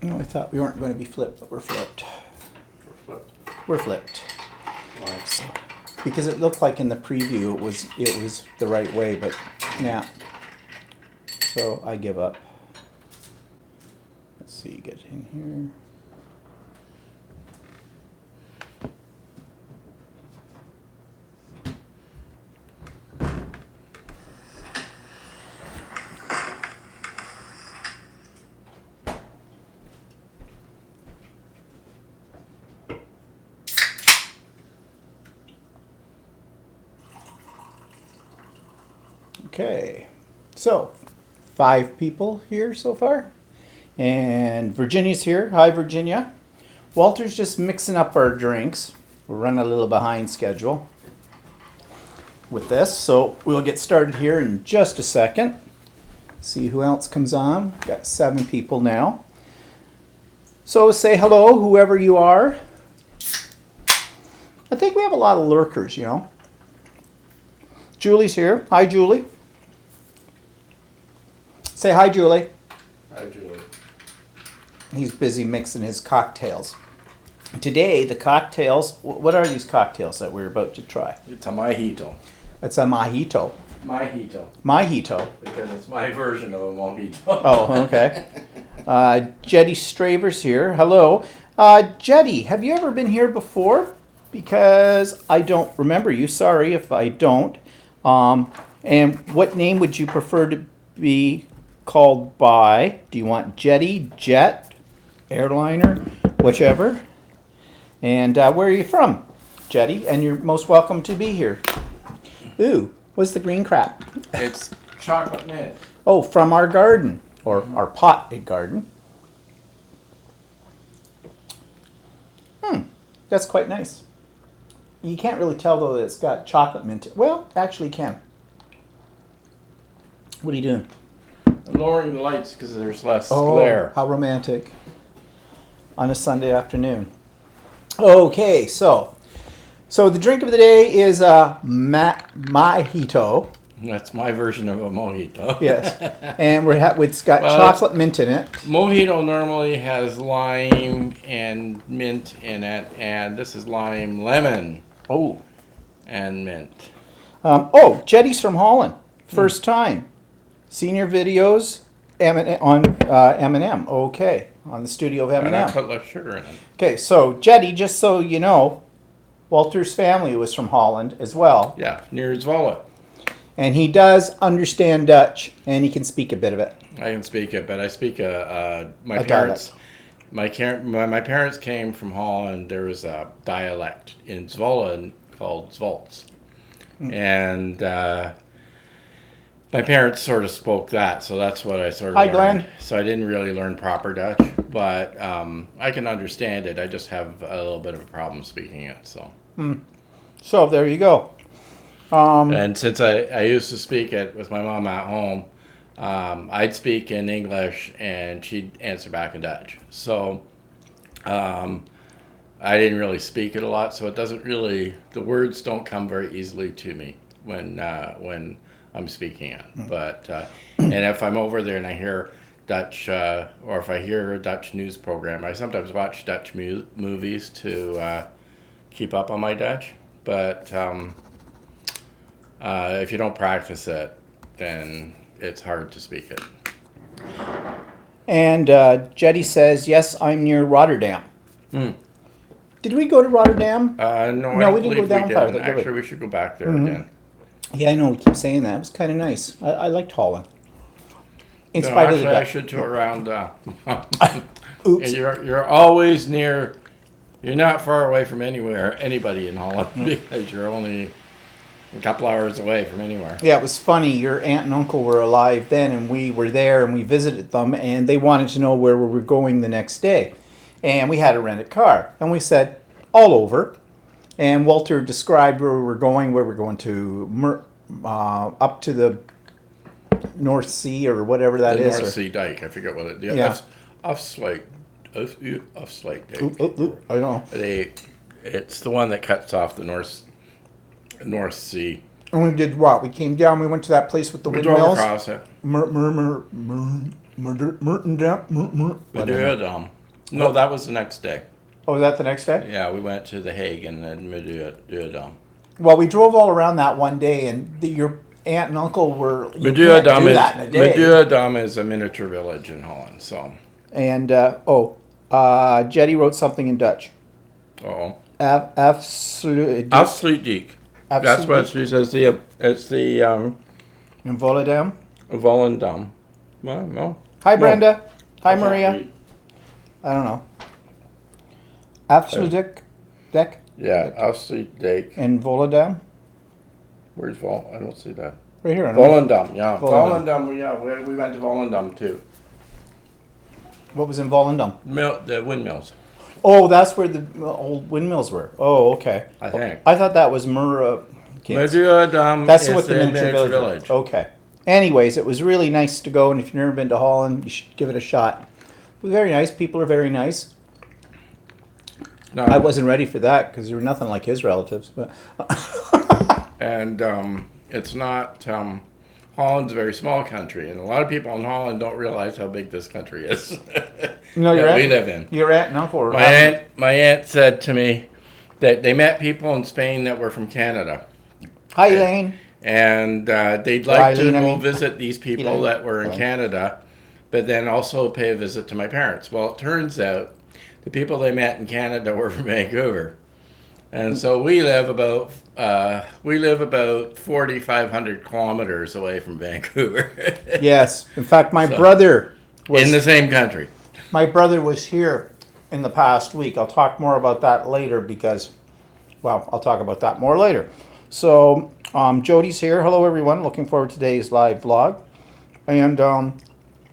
No, I thought we weren't going to be flipped, but we're flipped. We're flipped. Because it looked like in the preview it was the right way, but yeah. So I give up. Let's see, get in here. Okay, so 5 people here so far, and Virginia's here. Hi, Virginia. Walter's just mixing up our drinks. We're running a little behind schedule with this, so we'll get started here in just a second. See who else comes on. Got 7 people now. So say hello, whoever you are. I think we have a lot of lurkers, you know. Julie's here. Hi, Julie. Say hi, Julie. Hi, Julie. He's busy mixing his cocktails. Today, the cocktails, what are these cocktails that we're about to try? It's a mojito. It's a mojito. Mojito. Mojito. Because it's my version of a mojito. Oh, okay. Jetty Stravers here. Hello. Jetty, have you ever been here before? Because I don't remember you. Sorry if I don't. And what name would you prefer to be called by? Do you want Jetty, Jet, Airliner, whichever? And where are you from, Jetty? And you're most welcome to be here. Ooh, what's the green crap? It's chocolate mint. Oh, from our garden, or our potted garden. That's quite nice. You can't really tell, though, that it's got chocolate mint. Well, actually you can. What are you doing? I'm lowering the lights because there's less glare. How romantic. On a Sunday afternoon. Okay, so the drink of the day is a mojito. That's my version of a mojito. Yes, and it's got chocolate mint in it. Mojito normally has lime and mint in it, and this is lime, lemon, and mint. Jetty's from Holland. First time. Senior videos on M&M. Okay, on the studio of And I M&M. put less sugar in it. Okay, so Jetty, just so you know, Walter's family was from Holland as well. Yeah, near Zwolle. And he does understand Dutch, and he can speak a bit of it. I can speak it, but I speak my A parents. My parents came from Holland. There was a dialect in Zwolle called Zwolts, and my parents sort of spoke that, so that's what I sort of Hi, learned. Glenn. So I didn't really learn proper Dutch, but I can understand it. I just have a little bit of a problem speaking it. So there you go. And since I used to speak it with my mom at home, I'd speak in English and she'd answer back in Dutch. So I didn't really speak it a lot, so it doesn't really, the words don't come very easily to me when I'm speaking it. But and if I'm over there and I hear Dutch, or if I hear a Dutch news program, I sometimes watch Dutch movies to keep up on my Dutch. But if you don't practice it, then it's hard to speak it. And Jetty says, yes, I'm near Rotterdam. Did we go to Rotterdam? No, we didn't go down farther, did we? Actually, we should go back there again. Yeah, I know, we keep saying that. It was kind of nice. I liked Holland. In No, spite of the actually, I Dutch. should tour around. Oops. You're always near. You're not far away from anybody in Holland because you're only a couple hours away from anywhere. Yeah, it was funny. Your aunt and uncle were alive then, and we were there, and we visited them, and they wanted to know where we were going the next day. And we had a rented car. And we said, all over. And Walter described where we were going to up to the North Sea or whatever that The is. North Sea Dike. I forget what it is. Yeah. Offslake Dike. I know. It's the one that cuts off the North Sea. And we did what? We came down, we went to that place with the We drove windmills. across it. Madurodam. No, that was the next day. Oh, was that the next day? Yeah, we went to The Hague and then Madurodam. Well, we drove all around that one day, and your aunt and uncle were. You can't do Madurodam that in a day. Madurodam is a miniature village in Holland. So, And Jetty wrote something in Dutch. Absolute. Absolute Geek. That's what she says. It's the In Volendam. Volendam. Well, no. Hi, Brenda. Hi, Maria. I don't know. Absolute deck Yeah, Absolute Geek. in Volendam. Where's Vol? I don't see that. Right here. I don't know. Volendam. Yeah, Volendam. Volendam. Yeah, we went to Volendam too. What was in Volendam? The windmills. Oh, that's where the old windmills were. Oh, okay. I think. I thought that was Mura. Madurodam. That's is what the miniature village. Okay. Anyways, it was really nice to go, and if you've never been to Holland, you should give it a shot. It was very nice. People are very nice. No, I wasn't ready for that because they were nothing like his relatives. But and it's not. Holland's a very small country, and a lot of people in Holland don't realize how big this country is. no, that we live in. Your aunt and uncle were. My aunt said to me that they met people in Spain that were from Canada. Hi, Elaine. And they'd like to Eileen, go visit these people Elaine. that were in Canada, but then also pay a visit to my parents. Well, it turns out the people they met in Canada were from Vancouver. And so we live about 4,500 kilometers away from Vancouver. Yes. In fact, my brother was in the same country. My brother was here in the past week. I'll talk more about that later because, well, I'll talk about that more later. So, Jody's here. Hello, everyone. Looking forward to today's live vlog. And, I'm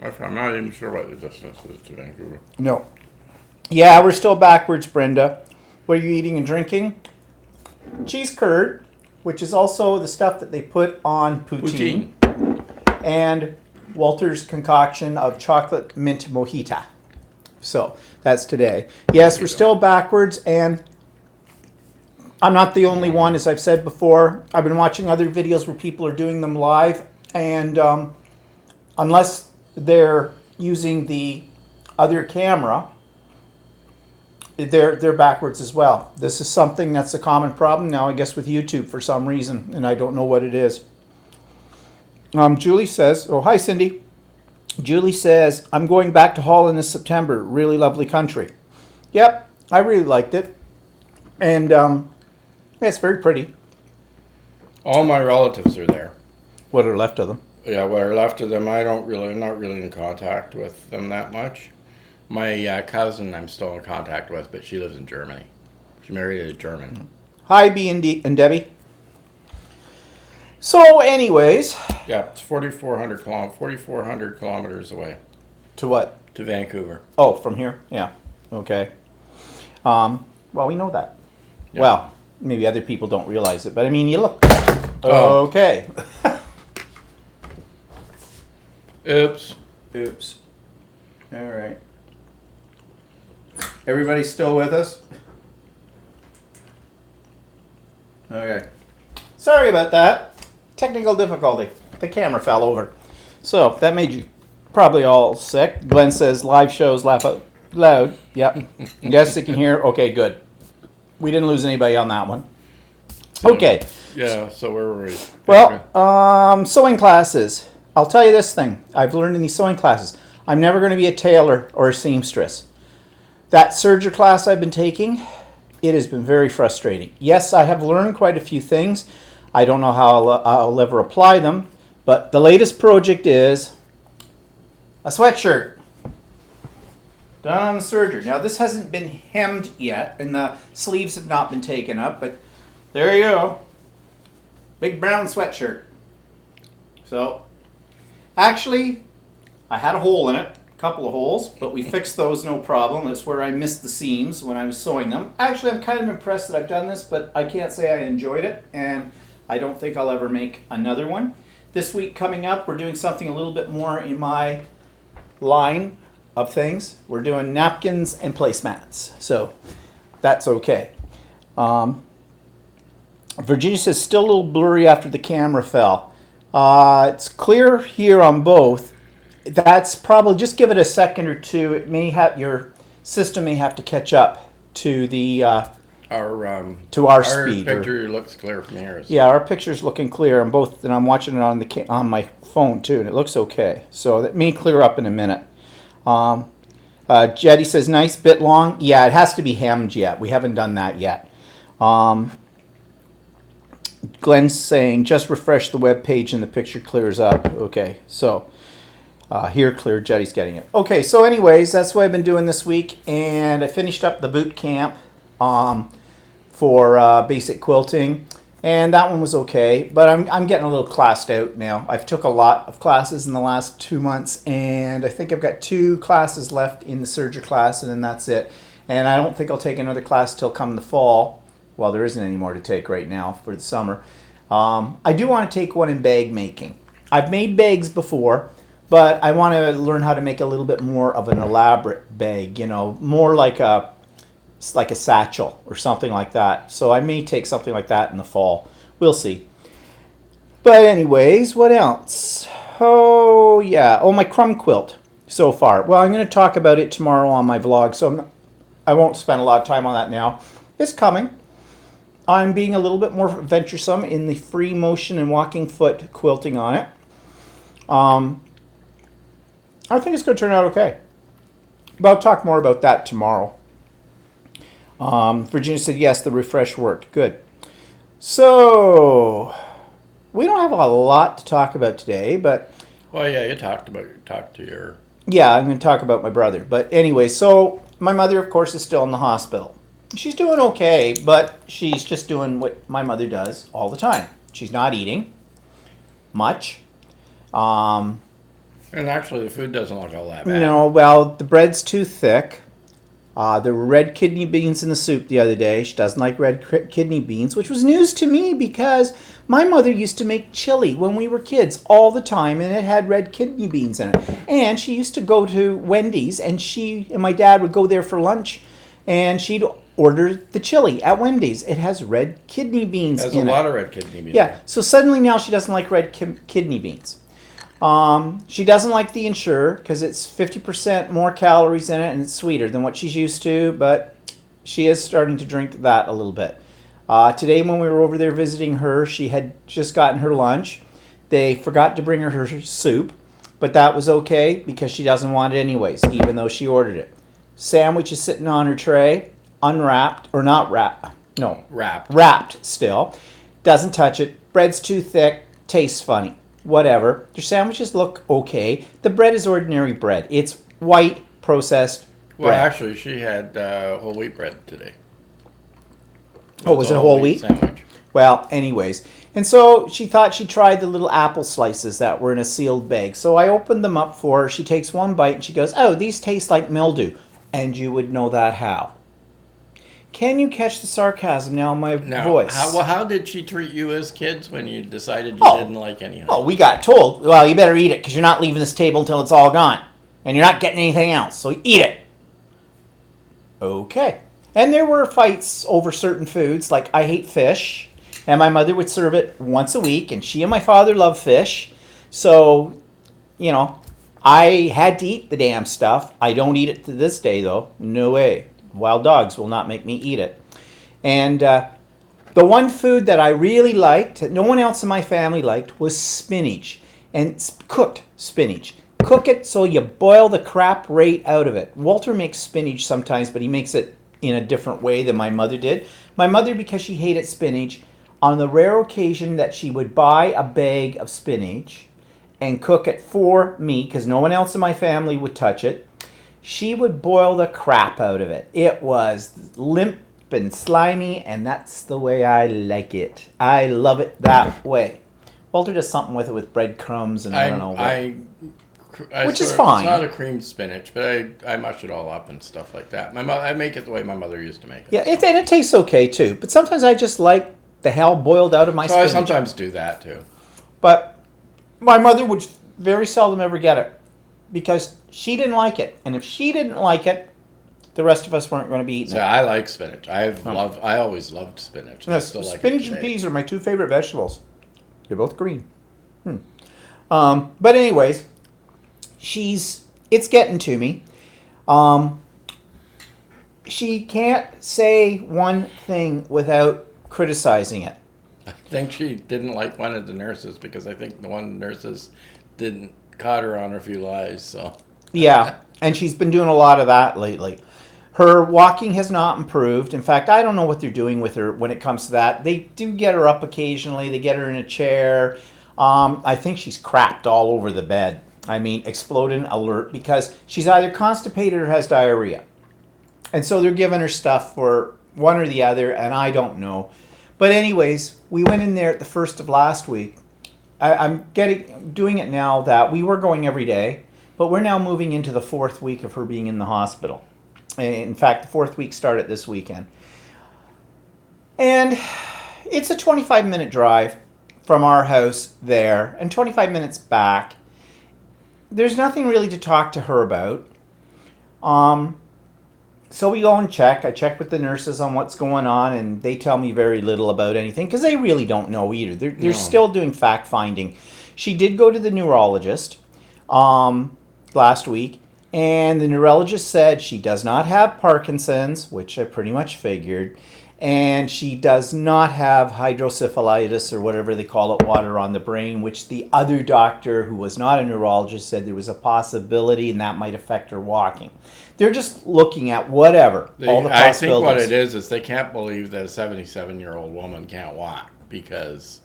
not even sure what the distance is to Vancouver. no. Yeah, we're still backwards, Brenda. What are you eating and drinking? Cheese curd, which is also the stuff that they put on poutine. And Walter's concoction of chocolate mint mojita. So, that's today. Yes, we're still backwards, and I'm not the only one, as I've said before. I've been watching other videos where people are doing them live, and unless they're using the other camera, they're backwards as well. This is something that's a common problem now, I guess, with YouTube for some reason, and I don't know what it is. Julie says, oh, hi, Cindy. Julie says, I'm going back to Holland this September. Really lovely country. Yep, I really liked it. And yeah, it's very pretty. All my relatives are there. What are left of them? Yeah, what are left of them, I'm not really in contact with them that much. My cousin I'm still in contact with, but she lives in Germany. She married a German. Hi, B and Debbie. So, anyways. Yeah, it's 4,400 kilometers away. To what? To Vancouver. Oh, from here? Yeah. Okay. Well, we know that. Yeah. Well, maybe other people don't realize it, but I mean, you look. Oh. Okay. Oops. Oops. All right. Everybody still with us? Okay. Sorry about that. Technical difficulty. The camera fell over. So, that made you probably all sick. Glenn says live shows laugh out loud. Yep. Yes, they can hear. Okay, good. We didn't lose anybody on that one. Okay. Yeah, so where were we? Well, sewing classes. I'll tell you this thing. I've learned in these sewing classes. I'm never going to be a tailor or a seamstress. That serger class I've been taking, it has been very frustrating. Yes, I have learned quite a few things. I don't know how I'll ever apply them, but the latest project is a sweatshirt done on the serger. Now, this hasn't been hemmed yet, and the sleeves have not been taken up, but there you go. Big brown sweatshirt. So, actually, I had a hole in it. Couple of holes, but we fixed those no problem. That's where I missed the seams when I was sewing them. Actually, I'm kind of impressed that I've done this, but I can't say I enjoyed it, and I don't think I'll ever make another one. This week coming up, we're doing something a little bit more in my line of things. We're doing napkins and placemats, so that's okay. Virginia says, still a little blurry after the camera fell. It's clear here on both. That's probably, just give it a second or two. It may have, your system may have to catch up to the to our speed. Picture looks clear from here. So. Yeah, our picture's looking clear on both, and I'm watching it on on my phone too, and it looks okay. So that may clear up in a minute. Jetty says, nice, bit long. Yeah, it has to be hemmed yet. We haven't done that yet. Glenn's saying, just refresh the web page and the picture clears up. Okay, so here clear, Jetty's getting it. Okay, so anyways, that's what I've been doing this week, and I finished up the boot camp for basic quilting, and that one was okay, but I'm getting a little classed out now. I've took a lot of classes in the last 2 months, and I think I've got 2 classes left in the serger class, and then that's it. And I don't think I'll take another class till come the fall. Well, there isn't any more to take right now for the summer. I do want to take one in bag making. I've made bags before, but I want to learn how to make a little bit more of an elaborate bag, you know, more like a satchel or something like that. So I may take something like that in the fall. We'll see. But anyways, what else? Oh, yeah. Oh, my crumb quilt so far. Well, I'm going to talk about it tomorrow on my vlog, so I won't spend a lot of time on that now. It's coming. I'm being a little bit more venturesome in the free motion and walking foot quilting on it. I think it's going to turn out okay. But I'll talk more about that tomorrow. Virginia said, yes, the refresh worked. Good. So, we don't have a lot to talk about today, but... Well, yeah, you talked to your... Yeah, I'm going to talk about my brother. But anyway, so my mother, of course, is still in the hospital. She's doing okay, but she's just doing what my mother does all the time. She's not eating much. And actually, the food doesn't look all that bad. No, well, the bread's too thick. There were red kidney beans in the soup the other day. She doesn't like red kidney beans, which was news to me because my mother used to make chili when we were kids all the time, and it had red kidney beans in it. And she used to go to Wendy's, and she and my dad would go there for lunch, and she'd order the chili at Wendy's. It has red kidney beans in it. There's a lot of red kidney beans. Yeah, so suddenly now she doesn't like red kidney beans. She doesn't like the Ensure because it's 50% more calories in it and it's sweeter than what she's used to, but she is starting to drink that a little bit. Today when we were over there visiting her, she had just gotten her lunch. They forgot to bring her soup, but that was okay because she doesn't want it anyways, even though she ordered it. Sandwich is sitting on her tray, unwrapped, or not wrapped, no. Wrapped still. Doesn't touch it. Bread's too thick, tastes funny. Whatever. Their sandwiches look okay. The bread is ordinary bread. It's white processed bread. Well, actually, she had whole wheat bread today. Oh, was it whole wheat? Sandwich. Well, anyways. And so she thought she tried the little apple slices that were in a sealed bag. So I opened them up for her. She takes one bite and she goes, oh, these taste like mildew. And you would know that how? Can you catch the sarcasm now in my voice? How did she treat you as kids when you decided you didn't like any of it? Oh, we got told, well, you better eat it because you're not leaving this table until it's all gone. And you're not getting anything else, so eat it. Okay. And there were fights over certain foods, like I hate fish, and my mother would serve it once a week, and she and my father love fish. So, you know, I had to eat the damn stuff. I don't eat it to this day, though. No way. Wild dogs will not make me eat it. And the one food that I really liked, that no one else in my family liked, was spinach. And cooked spinach. Cook it so you boil the crap right out of it. Walter makes spinach sometimes, but he makes it in a different way than my mother did. My mother, because she hated spinach, on the rare occasion that she would buy a bag of spinach and cook it for me, because no one else in my family would touch it, she would boil the crap out of it. It was limp and slimy, and that's the way I like it. I love it that way. Walter does something with it with breadcrumbs and I don't know what. Which is fine. It's not a creamed spinach, but I mush it all up and stuff like that. I make it the way my mother used to make it. Yeah, and it tastes okay too. But sometimes I just like the hell boiled out of my spinach. I sometimes do that too. But my mother would very seldom ever get it because she didn't like it. And if she didn't like it, the rest of us weren't going to be eating it. Yeah, I like spinach. I always loved spinach. Spinach and peas are my two favorite vegetables. They're both green. But anyways, it's getting to me. Um, she can't say one thing without criticizing it. I think she didn't like one of the nurses because I think the one of the nurses didn't caught her on a few lies. So Yeah, and she's been doing a lot of that lately. Her walking has not improved. In fact, I don't know what they're doing with her when it comes to that. They do get her up occasionally. They get her in a chair. I think she's crapped all over the bed. I mean, exploding alert because she's either constipated or has diarrhea. And so they're giving her stuff for one or the other, and I don't know. But anyways, we went in there at the first of last week. I'm doing it now that we were going every day, but we're now moving into the fourth week of her being in the hospital. In fact, the fourth week started this weekend. And it's a 25-minute drive from our house there and 25 minutes back. There's nothing really to talk to her about. So we go and check. I check with the nurses on what's going on, and they tell me very little about anything because they really don't know either. They're still doing fact finding. She did go to the neurologist last week, and the neurologist said she does not have Parkinson's, which I pretty much figured, and she does not have hydrocephalitis or whatever they call it, water on the brain, which the other doctor who was not a neurologist said there was a possibility and that might affect her walking. They're just looking at whatever, all the I think what possibilities. it is they can't believe that a 77-year-old woman can't walk because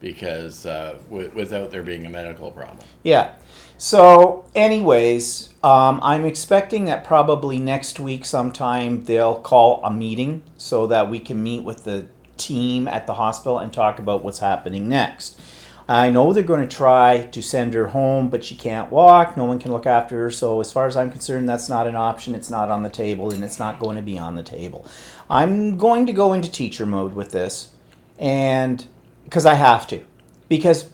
without there being a medical problem. Yeah. So, anyways, I'm expecting that probably next week sometime they'll call a meeting so that we can meet with the team at the hospital and talk about what's happening next. I know they're going to try to send her home, but she can't walk. No one can look after her. So, as far as I'm concerned, that's not an option. It's not on the table, and it's not going to be on the table. I'm going to go into teacher mode with this, and because I have to. Because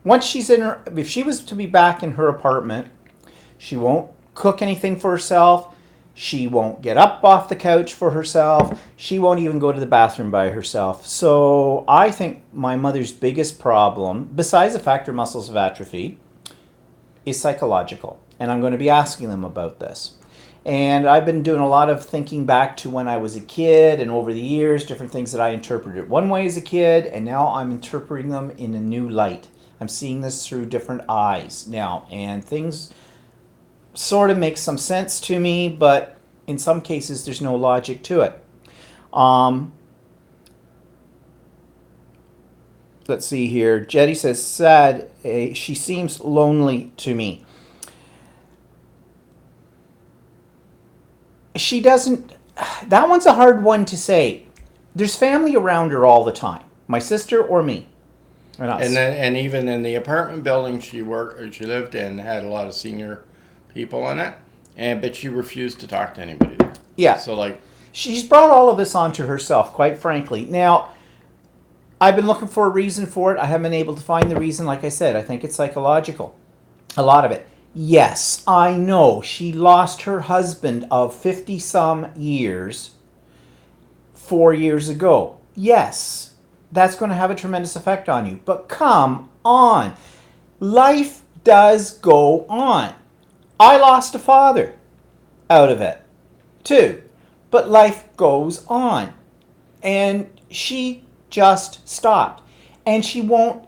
once she's in her, if she was to be back in her apartment, she won't cook anything for herself. She won't get up off the couch for herself. She won't even go to the bathroom by herself. So I think my mother's biggest problem, besides the fact her muscles have atrophied, is psychological. And I'm going to be asking them about this. And I've been doing a lot of thinking back to when I was a kid and over the years, different things that I interpreted one way as a kid, and now I'm interpreting them in a new light. I'm seeing this through different eyes now, and things sort of make some sense to me, but in some cases there's no logic to it. Let's see here. Jetty says, sad, she seems lonely to me. She doesn't, that one's a hard one to say. There's family around her all the time, my sister or me. And even in the apartment building she lived in had a lot of senior people in it, but she refused to talk to anybody there. Yeah. So she's brought all of this onto herself, quite frankly. Now, I've been looking for a reason for it. I haven't been able to find the reason. Like I said, I think it's psychological. A lot of it. Yes, I know she lost her husband of 50 some years 4 years ago. Yes, that's going to have a tremendous effect on you. But come on. Life does go on. I lost a father out of it, too. But life goes on. And she just stopped. And she won't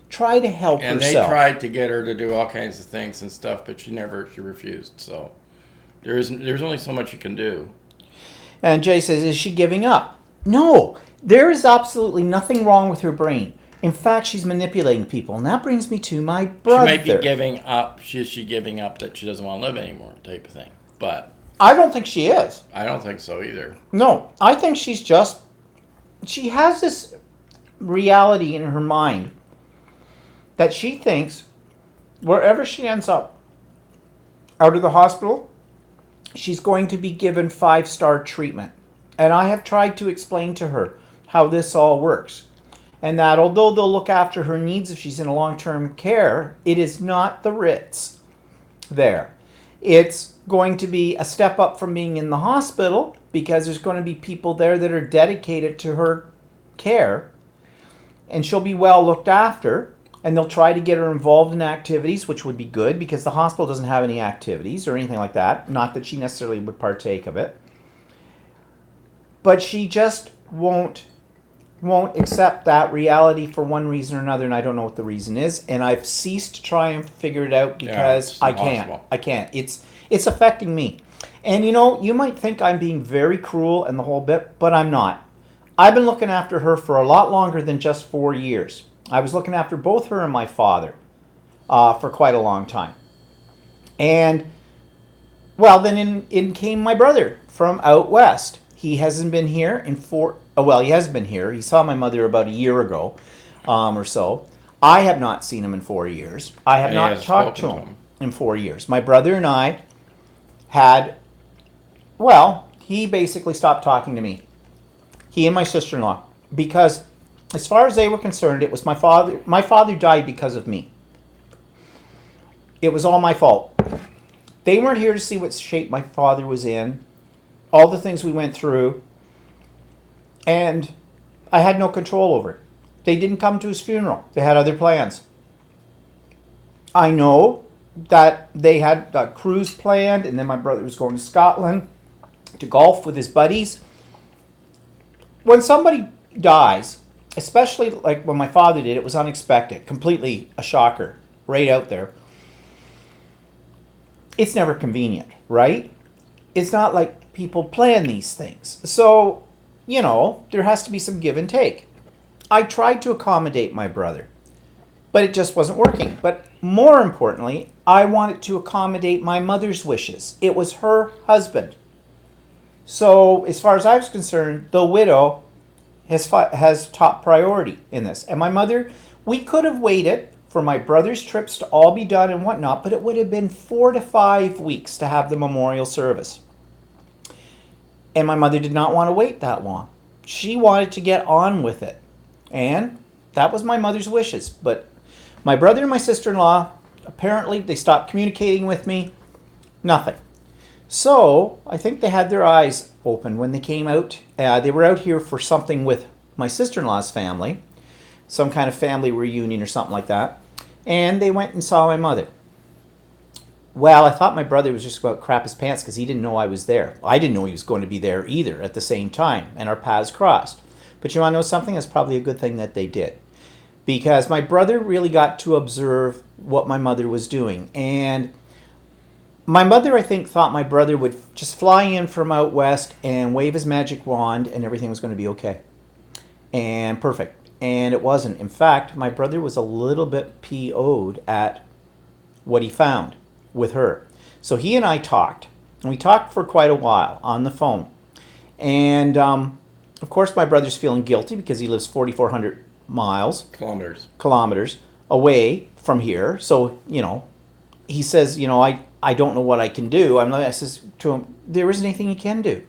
try to help and herself. They tried to get her to do all kinds of things and stuff, but she refused. So there's only so much you can do. And Jay says, is she giving up? No, there is absolutely nothing wrong with her brain. In fact, she's manipulating people. And that brings me to my brother. She might be giving up. Is she giving up that she doesn't want to live anymore type of thing? But I don't think she is. I don't think so either. No, I think she has this reality in her mind that she thinks wherever she ends up out of the hospital, she's going to be given 5-star treatment. And I have tried to explain to her how this all works. And that although they'll look after her needs if she's in a long-term care, it is not the Ritz there. It's going to be a step up from being in the hospital because there's going to be people there that are dedicated to her care. and she'll be well looked after, and they'll try to get her involved in activities, which would be good because the hospital doesn't have any activities or anything like that. Not that she necessarily would partake of it. But she just won't accept that reality for one reason or another, and I don't know what the reason is. And I've ceased to try and figure it out because it's I can't. impossible. I can't. It's affecting me. And you know, you might think I'm being very cruel and the whole bit, but I'm not. I've been looking after her for a lot longer than just 4 years. I was looking after both her and my father for quite a long time. And, well, then in came my brother from out west. He hasn't been here in he has been here. He saw my mother about a year ago or so. I have not seen him in 4 years. I have And he not hasn't talked to spoken him to him. in 4 years. My brother and I had, well, he basically stopped talking to me. He and my sister-in-law, because as far as they were concerned, it was my father. My father died because of me. It was all my fault. They weren't here to see what shape my father was in, all the things we went through, and I had no control over it. They didn't come to his funeral. They had other plans. I know that they had a cruise planned, and then my brother was going to Scotland to golf with his buddies. When somebody dies, especially like when my father did, it was unexpected, completely a shocker, right out there. It's never convenient, right? It's not like people plan these things. So, you know, there has to be some give and take. I tried to accommodate my brother, but it just wasn't working. But more importantly, I wanted to accommodate my mother's wishes. It was her husband. So, as far as I was concerned, the widow has top priority in this. And my mother, we could have waited for my brother's trips to all be done and whatnot, but it would have been 4 to 5 weeks to have the memorial service. And my mother did not want to wait that long. She wanted to get on with it. And that was my mother's wishes. But my brother and my sister-in-law, apparently they stopped communicating with me. Nothing. So I think they had their eyes open when they came out. They were out here for something with my sister-in-law's family, some kind of family reunion or something like that. And they went and saw my mother. Well, I thought my brother was just about to crap his pants because he didn't know I was there. I didn't know he was going to be there either at the same time, and our paths crossed. But you want to know something? That's probably a good thing that they did, because my brother really got to observe what my mother was doing. And my mother, I think, thought my brother would just fly in from out west and wave his magic wand and everything was going to be okay and perfect. And it wasn't. In fact, my brother was a little bit PO'd at what he found with her. So he and I talked, and we talked for quite a while on the phone. And of course, my brother's feeling guilty because he lives 4,400 kilometers away from here. So, you know, he says, you know, I don't know what I can do. I says to him, there isn't anything you can do.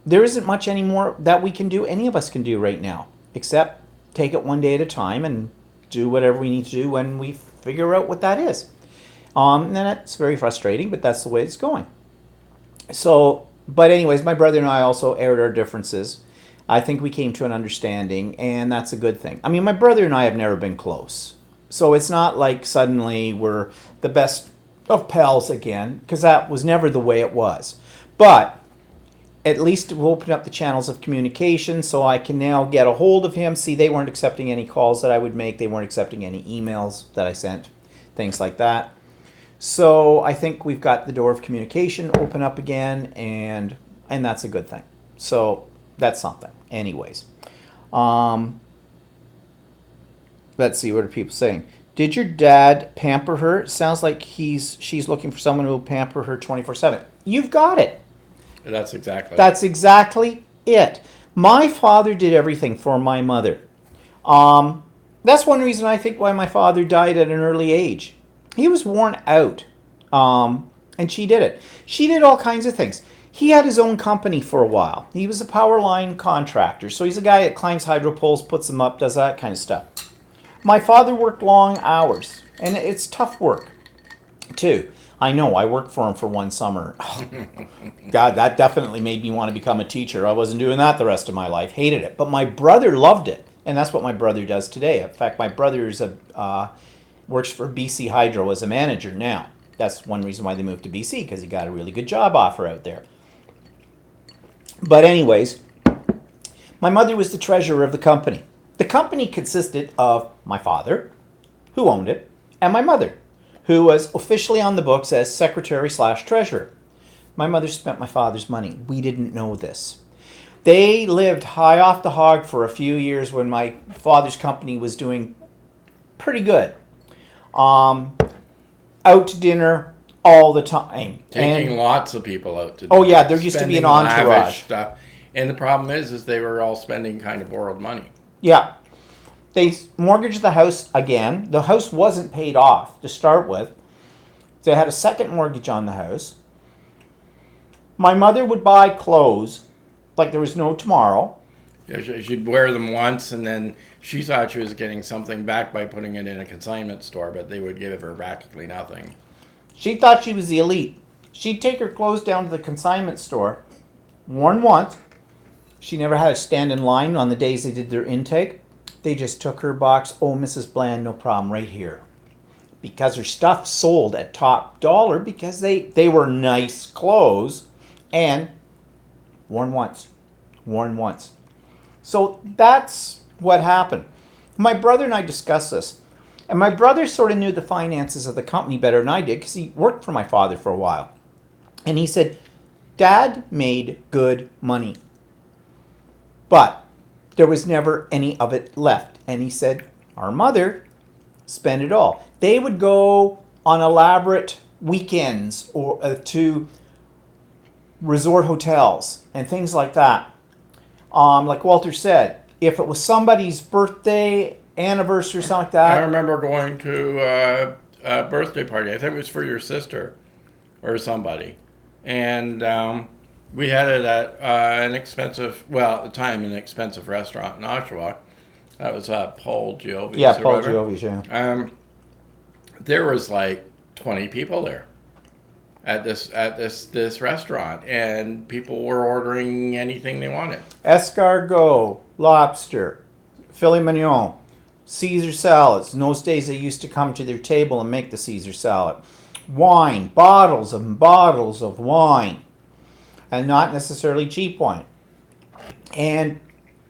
There isn't much anymore that we can do, any of us can do right now, except take it one day at a time and do whatever we need to do when we figure out what that is. And that's very frustrating, but that's the way it's going. So, but anyways, my brother and I also aired our differences. I think we came to an understanding, and that's a good thing. I mean, my brother and I have never been close. So it's not like suddenly we're the best of pals again, because that was never the way it was. But at least we'll open up the channels of communication so I can now get a hold of him. See, they weren't accepting any calls that I would make. They weren't accepting any emails that I sent, things like that. So I think we've got the door of communication open up again, and that's a good thing. So that's something. Anyways, let's see, what are people saying? Did your dad pamper her? Sounds like she's looking for someone who will pamper her 24/7. You've got it. That's exactly it. My father did everything for my mother. That's one reason I think why my father died at an early age. He was worn out, and she did it. She did all kinds of things. He had his own company for a while. He was a power line contractor, so he's a guy that climbs hydro poles, puts them up, does that kind of stuff. My father worked long hours, and it's tough work, too. I know, I worked for him for one summer. Oh, God, that definitely made me want to become a teacher. I wasn't doing that the rest of my life. Hated it. But my brother loved it. And that's what my brother does today. In fact, my brother is works for BC Hydro as a manager now. That's one reason why they moved to BC, because he got a really good job offer out there. But anyways, my mother was the treasurer of the company. The company consisted of my father, who owned it, and my mother, who was officially on the books as secretary/treasurer. My mother spent my father's money. We didn't know this. They lived high off the hog for a few years when my father's company was doing pretty good. Out to dinner all the time. Taking lots of people out to dinner. Oh yeah, there used to be an entourage. Stuff. And the problem is they were all spending kind of borrowed money. Yeah. They mortgaged the house again. The house wasn't paid off to start with. They had a second mortgage on the house. My mother would buy clothes like there was no tomorrow. Yeah, she'd wear them once, and then she thought she was getting something back by putting it in a consignment store, but they would give her practically nothing. She thought she was the elite. She'd take her clothes down to the consignment store, worn once. She never had to stand in line on the days they did their intake. They just took her box. Oh, Mrs. Bland, no problem, right here. Because her stuff sold at top dollar because they were nice clothes and worn once. Worn once. So that's what happened. My brother and I discussed this. And my brother sort of knew the finances of the company better than I did because he worked for my father for a while. And he said, Dad made good money. But there was never any of it left. And he said, our mother spent it all. They would go on elaborate weekends or to resort hotels and things like that. Like Walter said, if it was somebody's birthday, anniversary, something like that. I remember going to a birthday party. I think it was for your sister or somebody. And we had it at an expensive, well, at the time, an expensive restaurant in Oshawa. That was Paul Giovi's. Yeah, Paul Giovi's, yeah. There was like 20 people there at this restaurant, and people were ordering anything they wanted. Escargot, lobster, filet mignon, Caesar salads. In those days, they used to come to their table and make the Caesar salad. Wine, bottles of wine, and not necessarily cheap wine. And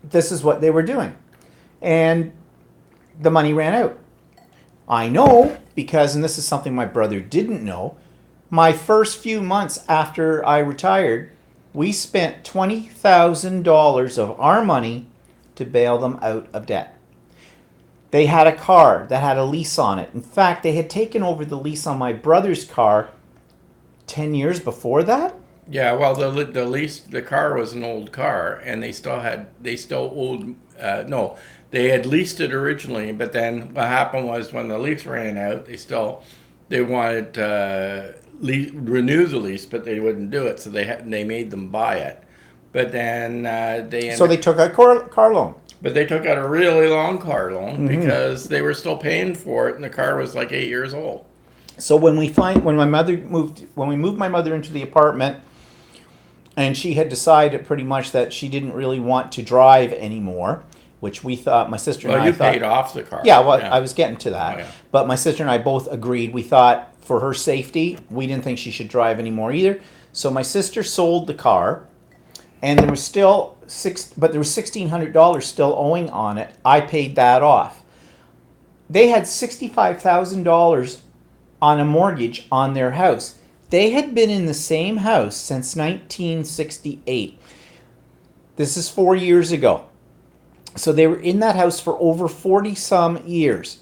this is what they were doing. And the money ran out. I know because, and this is something my brother didn't know, my first few months after I retired, we spent $20,000 of our money to bail them out of debt. They had a car that had a lease on it. In fact, they had taken over the lease on my brother's car 10 years before that. Yeah, well, the car was an old car, and they still owed, they had leased it originally, but then what happened was when the lease ran out, they wanted to renew the lease, but they wouldn't do it, so they made them buy it. But then So they took a car loan. But they took out a really long car loan because they were still paying for it, and the car was like 8 years old. So when we moved my mother into the apartment, and she had decided pretty much that she didn't really want to drive anymore, which we thought, my sister and I thought. Well, you paid off the car. Yeah, well, yeah. I was getting to that. Oh, yeah. But my sister and I both agreed. We thought for her safety, we didn't think she should drive anymore either. So my sister sold the car, and there was still $1,600 still owing on it. I paid that off. They had $65,000 on a mortgage on their house. They had been in the same house since 1968. This is 4 years ago. So they were in that house for over 40 some years.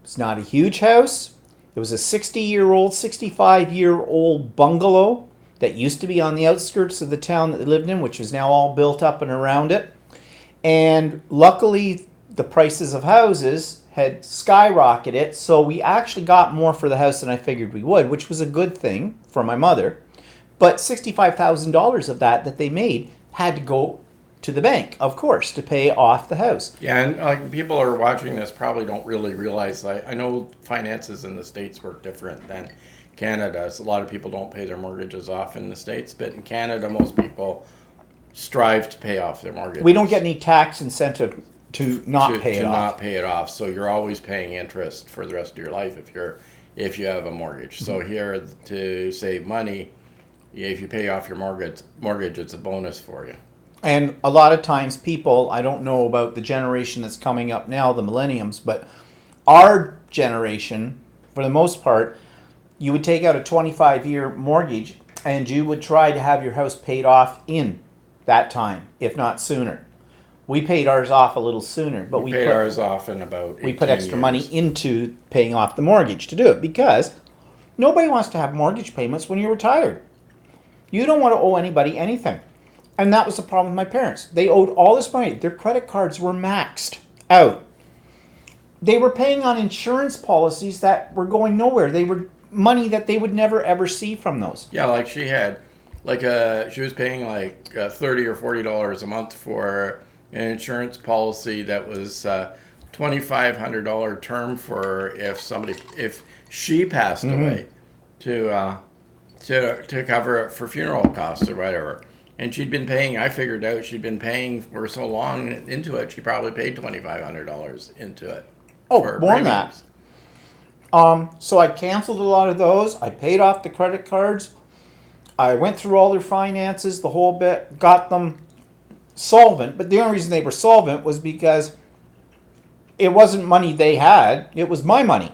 It's not a huge house. It was a 65-year-old bungalow that used to be on the outskirts of the town that they lived in, which is now all built up and around it. And luckily, the prices of houses had skyrocketed, so we actually got more for the house than I figured we would, which was a good thing for my mother. But $65,000 of that they made had to go to the bank, of course, to pay off the house. Yeah, and people are watching this probably don't really realize. I know finances in the States work different than Canada. So a lot of people don't pay their mortgages off in the States, but in Canada, most people strive to pay off their mortgages. We don't get any tax incentive to not pay it off. not pay it off. So you're always paying interest for the rest of your life if you have a mortgage. So here to save money, if you pay off your mortgage, it's a bonus for you. And a lot of times people, I don't know about the generation that's coming up now, the millenniums, but our generation, for the most part, you would take out a 25-year mortgage and you would try to have your house paid off in that time, if not sooner. We paid ours off a little sooner, but we paid ours off in about 18 we put extra years. money into paying off the mortgage to do it, because nobody wants to have mortgage payments when you're retired. You don't want to owe anybody anything. And that was the problem with my parents. They owed all this money. Their credit cards were maxed out. They were paying on insurance policies that were going nowhere. They were money that they would never ever see from those. Yeah, like she had, she was paying like $30 or $40 a month for an insurance policy that was $2,500 term for if she passed away, to cover it for funeral costs or whatever. And she'd been paying, I figured out she'd been paying for so long into it, she probably paid $2,500 into it. Oh, more than that. So I canceled a lot of those. I paid off the credit cards. I went through all their finances, the whole bit, got them solvent. But the only reason they were solvent was because it wasn't money they had. It was my money.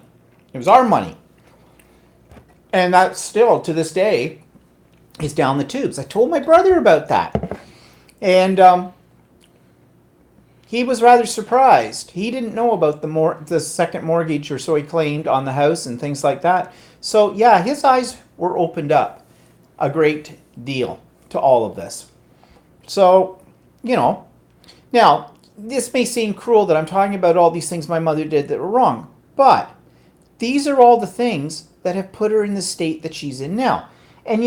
It was our money. And that still, to this day, is down the tubes. I told my brother about that. And he was rather surprised. He didn't know about the second mortgage, or so he claimed, on the house and things like that. So yeah, his eyes were opened up a great deal to all of this. So, now this may seem cruel that I'm talking about all these things my mother did that were wrong, but these are all the things that have put her in the state that she's in now. And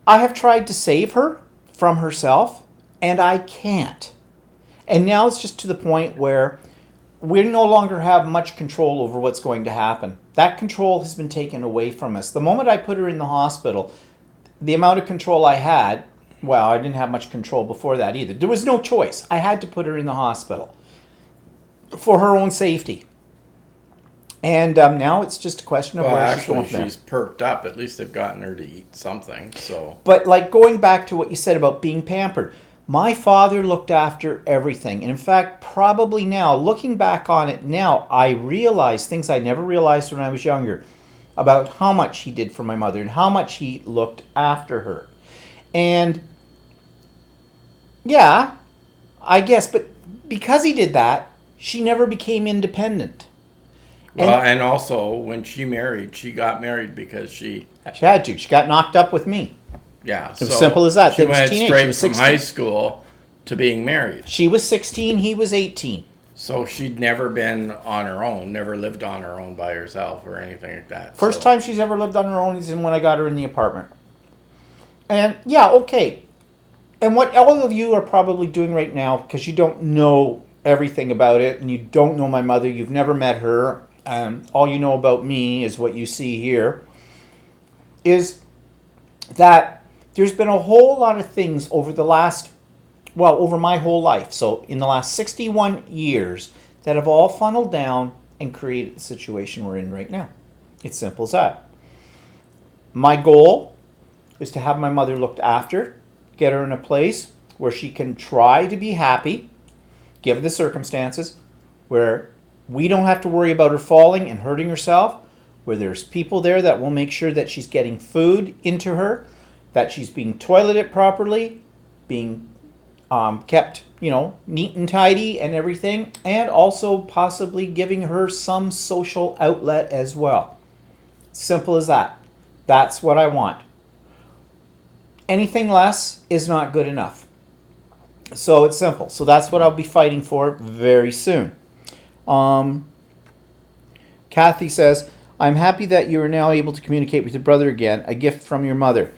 I have tried to save her from herself, and I can't. And now it's just to the point where we no longer have much control over what's going to happen. That control has been taken away from us. The moment I put her in the hospital, the amount of control I had, well, I didn't have much control before that either. There was no choice. I had to put her in the hospital for her own safety. And now it's just a question of where she's going. She's perked up. At least they've gotten her to eat something. So, but like going back to what you said about being pampered, my father looked after everything. And in fact, probably now, looking back on it now, I realize things I never realized when I was younger about how much he did for my mother and how much he looked after her. And yeah, I guess, but because he did that, she never became independent. Well, and also when she got married because she had to. She got knocked up with me. Yeah, it was simple as that. She went straight from high school to being married. She was 16, he was 18. So she'd never been on her own, never lived on her own by herself or anything like that. First time she's ever lived on her own is when I got her in the apartment. And yeah, okay. And what all of you are probably doing right now, because you don't know everything about it, and you don't know my mother, you've never met her, all you know about me is what you see here, is that there's been a whole lot of things over my whole life, so in the last 61 years, that have all funneled down and created the situation we're in right now. It's simple as that. My goal is to have my mother looked after, get her in a place where she can try to be happy, given the circumstances, where we don't have to worry about her falling and hurting herself, where there's people there that will make sure that she's getting food into her, that she's being toileted properly, being kept, neat and tidy and everything, and also possibly giving her some social outlet as well. Simple as that. That's what I want. Anything less is not good enough. So it's simple. So that's what I'll be fighting for very soon. Kathy says, I'm happy that you are now able to communicate with your brother again. A gift from your mother.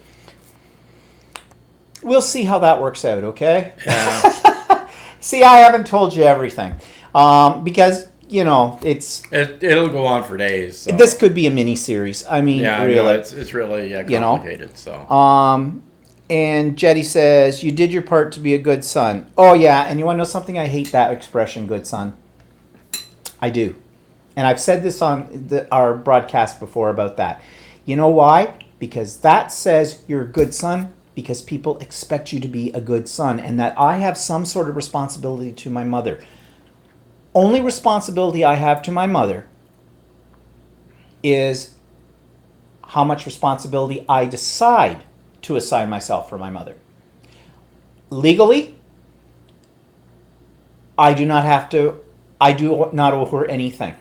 We'll see how that works out, okay? Yeah. See, I haven't told you everything. Because, it'll go on for days. So. This could be a mini series. I mean, yeah, really. No, it's really complicated. So. And Jetty says, you did your part to be a good son. Oh, yeah. And you want to know something? I hate that expression, good son. I do. And I've said this on our broadcast before about that. You know why? Because that says you're a good son because people expect you to be a good son and that I have some sort of responsibility to my mother. Only responsibility I have to my mother is how much responsibility I decide to assign myself for my mother. Legally, I do not owe her anything.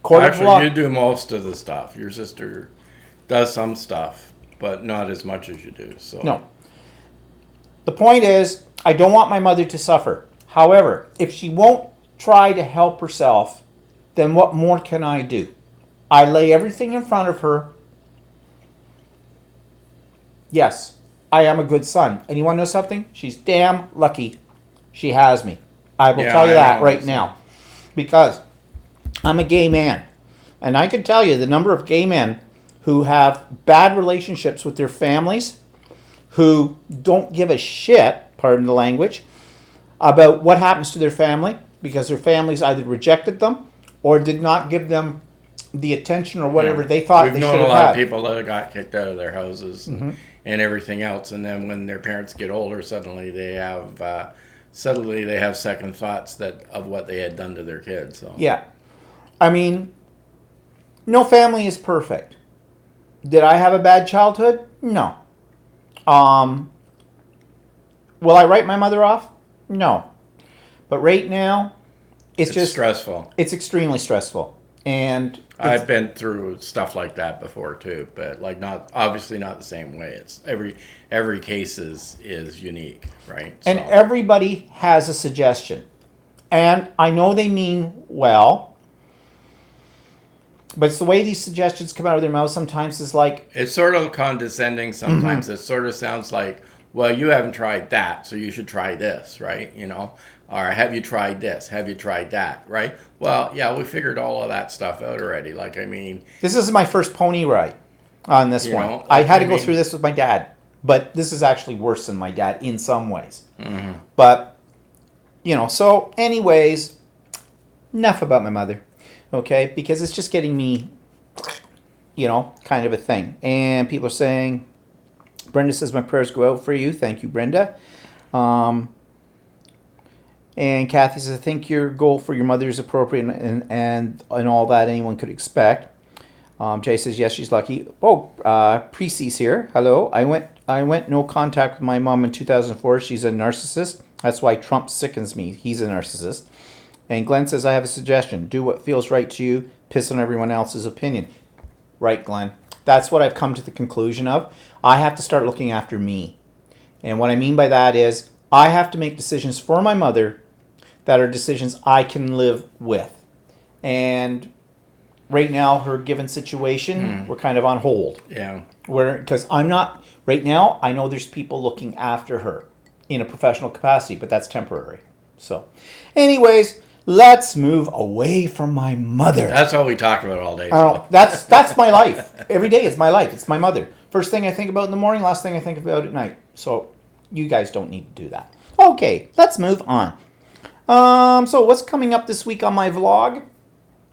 Court of law. Actually, you do most of the stuff. Your sister does some stuff, but not as much as you do. So No. The point is, I don't want my mother to suffer. However, if she won't try to help herself, then what more can I do? I lay everything in front of her. Yes, I am a good son. And you want to know something? She's damn lucky she has me. I will tell you that right now. Because I'm a gay man. And I can tell you the number of gay men who have bad relationships with their families, who don't give a shit, pardon the language, about what happens to their family because their families either rejected them or did not give them the attention or whatever they thought they should have had. We've known a lot of people that got kicked out of their houses and everything else, and then when their parents get older, suddenly they have second thoughts of what they had done to their kids. So Yeah. I mean, no family is perfect. Did I have a bad childhood? No. Will I write my mother off? No. But right now, it's just stressful. It's extremely stressful. And I've been through stuff like that before too, but like not obviously not the same way. It's every case is unique, right? And So, everybody has a suggestion. And I know they mean well, but it's the way these suggestions come out of their mouth sometimes is like, it's sort of condescending sometimes. It sort of sounds like, well, you haven't tried that, so you should try this, right? You know, or have you tried this? Have you tried that, right? Well, yeah, we figured all of that stuff out already. Like, I mean, this is my first pony ride on this You one. know, I had to I go mean- through this with my dad, but this is actually worse than my dad in some ways. But, so anyways, enough about my mother, okay? Because it's just getting me, kind of a thing. And people are saying, Brenda says, my prayers go out for you. Thank you, Brenda. And Kathy says, I think your goal for your mother is appropriate and all that anyone could expect. Jay says, yes, she's lucky. Oh, Precy's here. Hello. I went no contact with my mom in 2004. She's a narcissist. That's why Trump sickens me. He's a narcissist. And Glenn says, I have a suggestion. Do what feels right to you. Piss on everyone else's opinion. Right, Glenn. That's what I've come to the conclusion of. I have to start looking after me. And what I mean by that is I have to make decisions for my mother that are decisions I can live with. And right now, her given situation, we're kind of on hold. yeah. Because I'm not, right now, I know there's people looking after her in a professional capacity, but that's temporary. So, anyways, let's move away from my mother. That's all we talk about all day. Oh, that's my life. Every day is my life. It's my mother. First thing I think about in the morning, last thing I think about at night. So you guys don't need to do that. Okay, let's move on. So what's coming up this week on my vlog?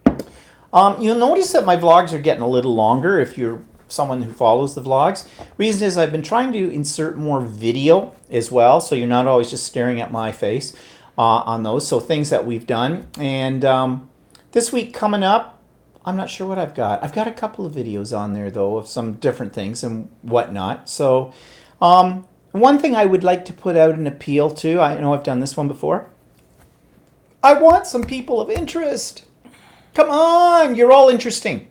You'll notice that my vlogs are getting a little longer if you're someone who follows the vlogs. Reason is I've been trying to insert more video as well, so you're not always just staring at my face on those. So things that we've done. And this week coming up, I'm not sure what I've got. I've got a couple of videos on there, though, of some different things and whatnot. So one thing I would like to put out an appeal to, I know I've done this one before. I want some people of interest. Come on, you're all interesting.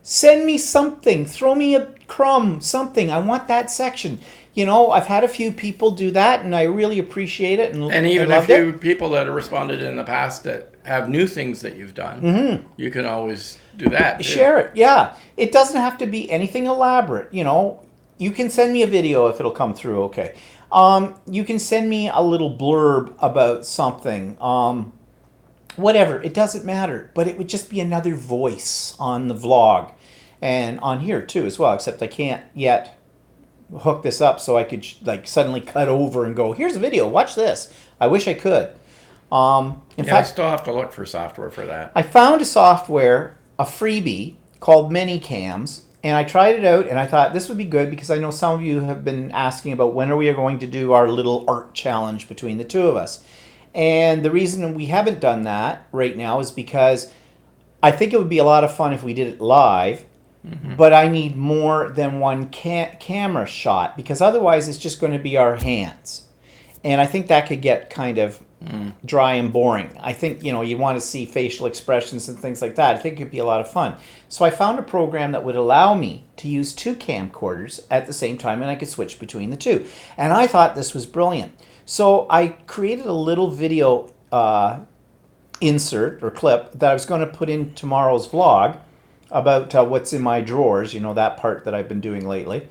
Send me something. Throw me a crumb, something. I want that section. I've had a few people do that, and I really appreciate it. And even a few people that have responded in the past that have new things that you've done, you can always do that too. Share it, yeah. It doesn't have to be anything elaborate. You can send me a video if it'll come through, okay. You can send me a little blurb about something. Whatever, it doesn't matter. But it would just be another voice on the vlog. And on here too as well, except I can't yet hook this up so I could like suddenly cut over and go, here's a video, watch this. I wish I could. In Yeah, I fact, still have to look for software for that. I found a software, a freebie called Minicams, and I tried it out and I thought this would be good because I know some of you have been asking about when are we going to do our little art challenge between the two of us. And the reason we haven't done that right now is because I think it would be a lot of fun if we did it live, but I need more than one camera shot because otherwise it's just going to be our hands. And I think that could get kind of dry and boring. I think, you want to see facial expressions and things like that. I think it could be a lot of fun. So I found a program that would allow me to use two camcorders at the same time and I could switch between the two. And I thought this was brilliant. So I created a little video insert or clip that I was going to put in tomorrow's vlog about what's in my drawers, that part that I've been doing lately.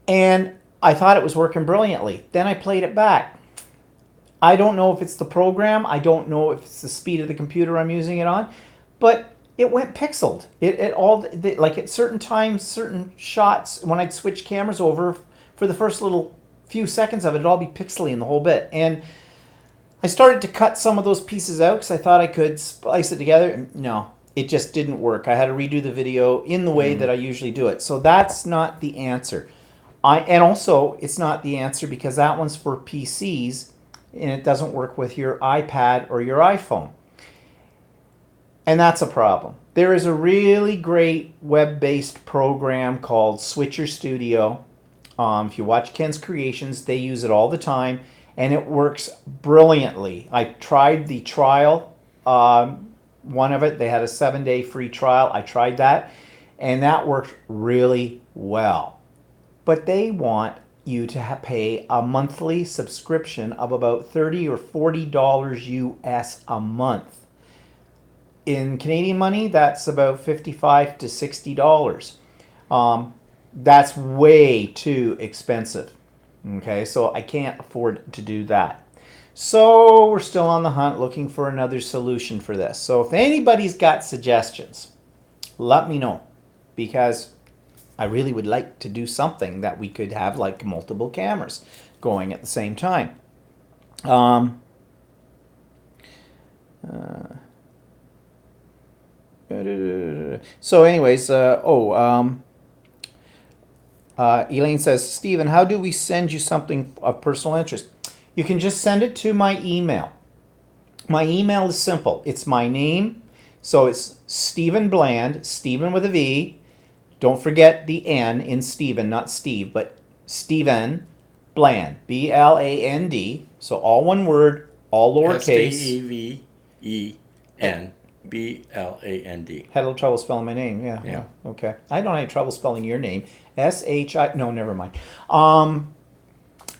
And I thought it was working brilliantly. Then I played it back. I don't know if it's the program. I don't know if it's the speed of the computer I'm using it on, but it went pixeled. It all like at certain times, certain shots when I'd switch cameras over for the first little few seconds of it, it'd all be pixely in the whole bit. And I started to cut some of those pieces out because I thought I could splice it together. And no, it just didn't work. I had to redo the video in the way that I usually do it. So that's not the answer. And also, it's not the answer because that one's for PCs and it doesn't work with your iPad or your iPhone. And that's a problem. There is a really great web-based program called Switcher Studio. If you watch Ken's Creations, they use it all the time, and it works brilliantly. I tried the trial, one of it. They had a 7-day free trial. I tried that, and that worked really well. But they want you to pay a monthly subscription of about $30 or $40 US a month. In Canadian money, that's about $55 to $60. That's way too expensive. Okay, so I can't afford to do that. So we're still on the hunt looking for another solution for this. So if anybody's got suggestions, let me know because I really would like to do something that we could have like multiple cameras going at the same time. So anyways, Elaine says, Stephen, how do we send you something of personal interest? You can just send it to my email. My email is simple. It's my name. So it's Stephen Bland, Stephen with a V. Don't forget the N in Stephen, not Steve, but Stephen Bland, B-L-A-N-D. So all one word, all lowercase. STEVENBLAND. Had a little trouble spelling my name. Yeah. Okay. I don't have any trouble spelling your name. S-H-I. No, never mind.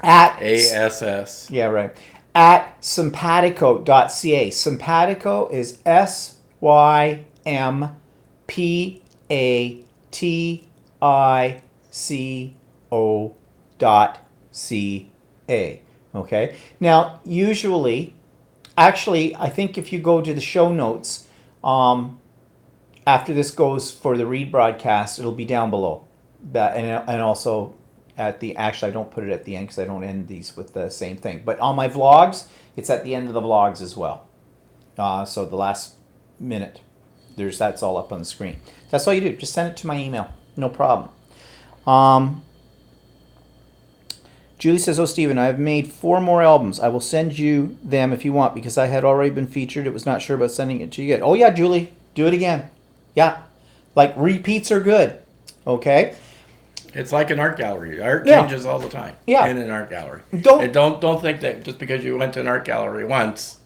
At ASS. Yeah, right. At simpatico.ca. Simpatico is SYMPATICO.ca. Okay. Now, usually, actually, I think if you go to the show notes, after this goes for the read broadcast, it'll be down below. That and also at the actually I don't put it at the end because I don't end these with the same thing. But on my vlogs, it's at the end of the vlogs as well. So the last minute, that's all up on the screen. That's all you do. Just send it to my email. No problem. Julie says, "Oh, Stephen, I've made 4 more albums. I will send you them if you want because I had already been featured. It was not sure about sending it to you yet." Oh yeah, Julie, do it again. Yeah, like repeats are good. Okay. It's like an art gallery. Art changes all the time. Yeah. In an art gallery. Don't Don't think that just because you went to an art gallery once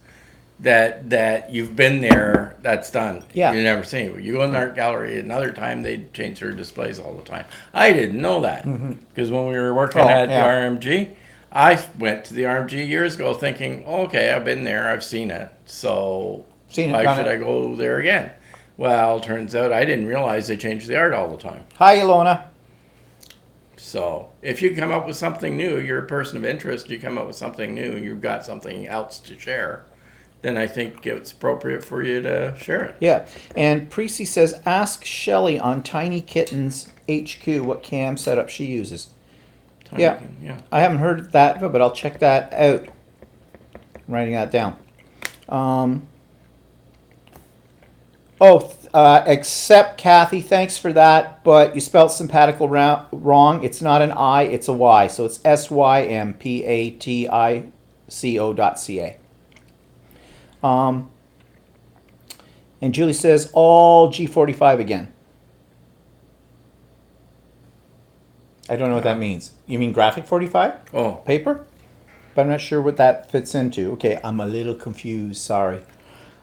that you've been there, that's done. Yeah. You've never seen it. You go in an art gallery another time, they change their displays all the time. I didn't know that because when we were working at the RMG, I went to the RMG years ago thinking, okay, I've been there, I've seen it, so why should I go there again? Well, turns out I didn't realize they changed the art all the time. Hi, Ilona. So if you come up with something new, you're a person of interest, you come up with something new, you've got something else to share, then I think it's appropriate for you to share it. Yeah. And Precy says, ask Shelly on Tiny Kittens HQ what cam setup she uses. Yeah. Yeah. I haven't heard that, but I'll check that out. I'm writing that down. Except Kathy, thanks for that, but you spelled sympatical wrong. It's not an I, it's a Y. So it's sympatico.ca. And Julie says, all G45 again. I don't know what that means. You mean graphic 45? Oh, Paper? But I'm not sure what that fits into. Okay, I'm a little confused, sorry.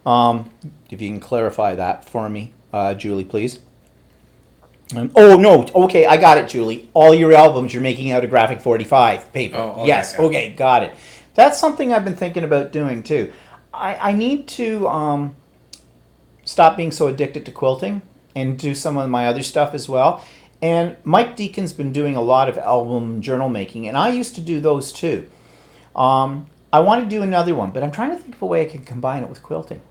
If you can clarify that for me, Julie, please. Oh, no, okay, I got it, Julie. All your albums, you're making out a graphic 45 paper. Oh, okay, Yes, yeah. okay, got it. That's something I've been thinking about doing, too. I need to stop being so addicted to quilting and do some of my other stuff as well. And Mike Deacon's been doing a lot of album journal making, and I used to do those, too. I want to do another one, but I'm trying to think of a way I can combine it with quilting.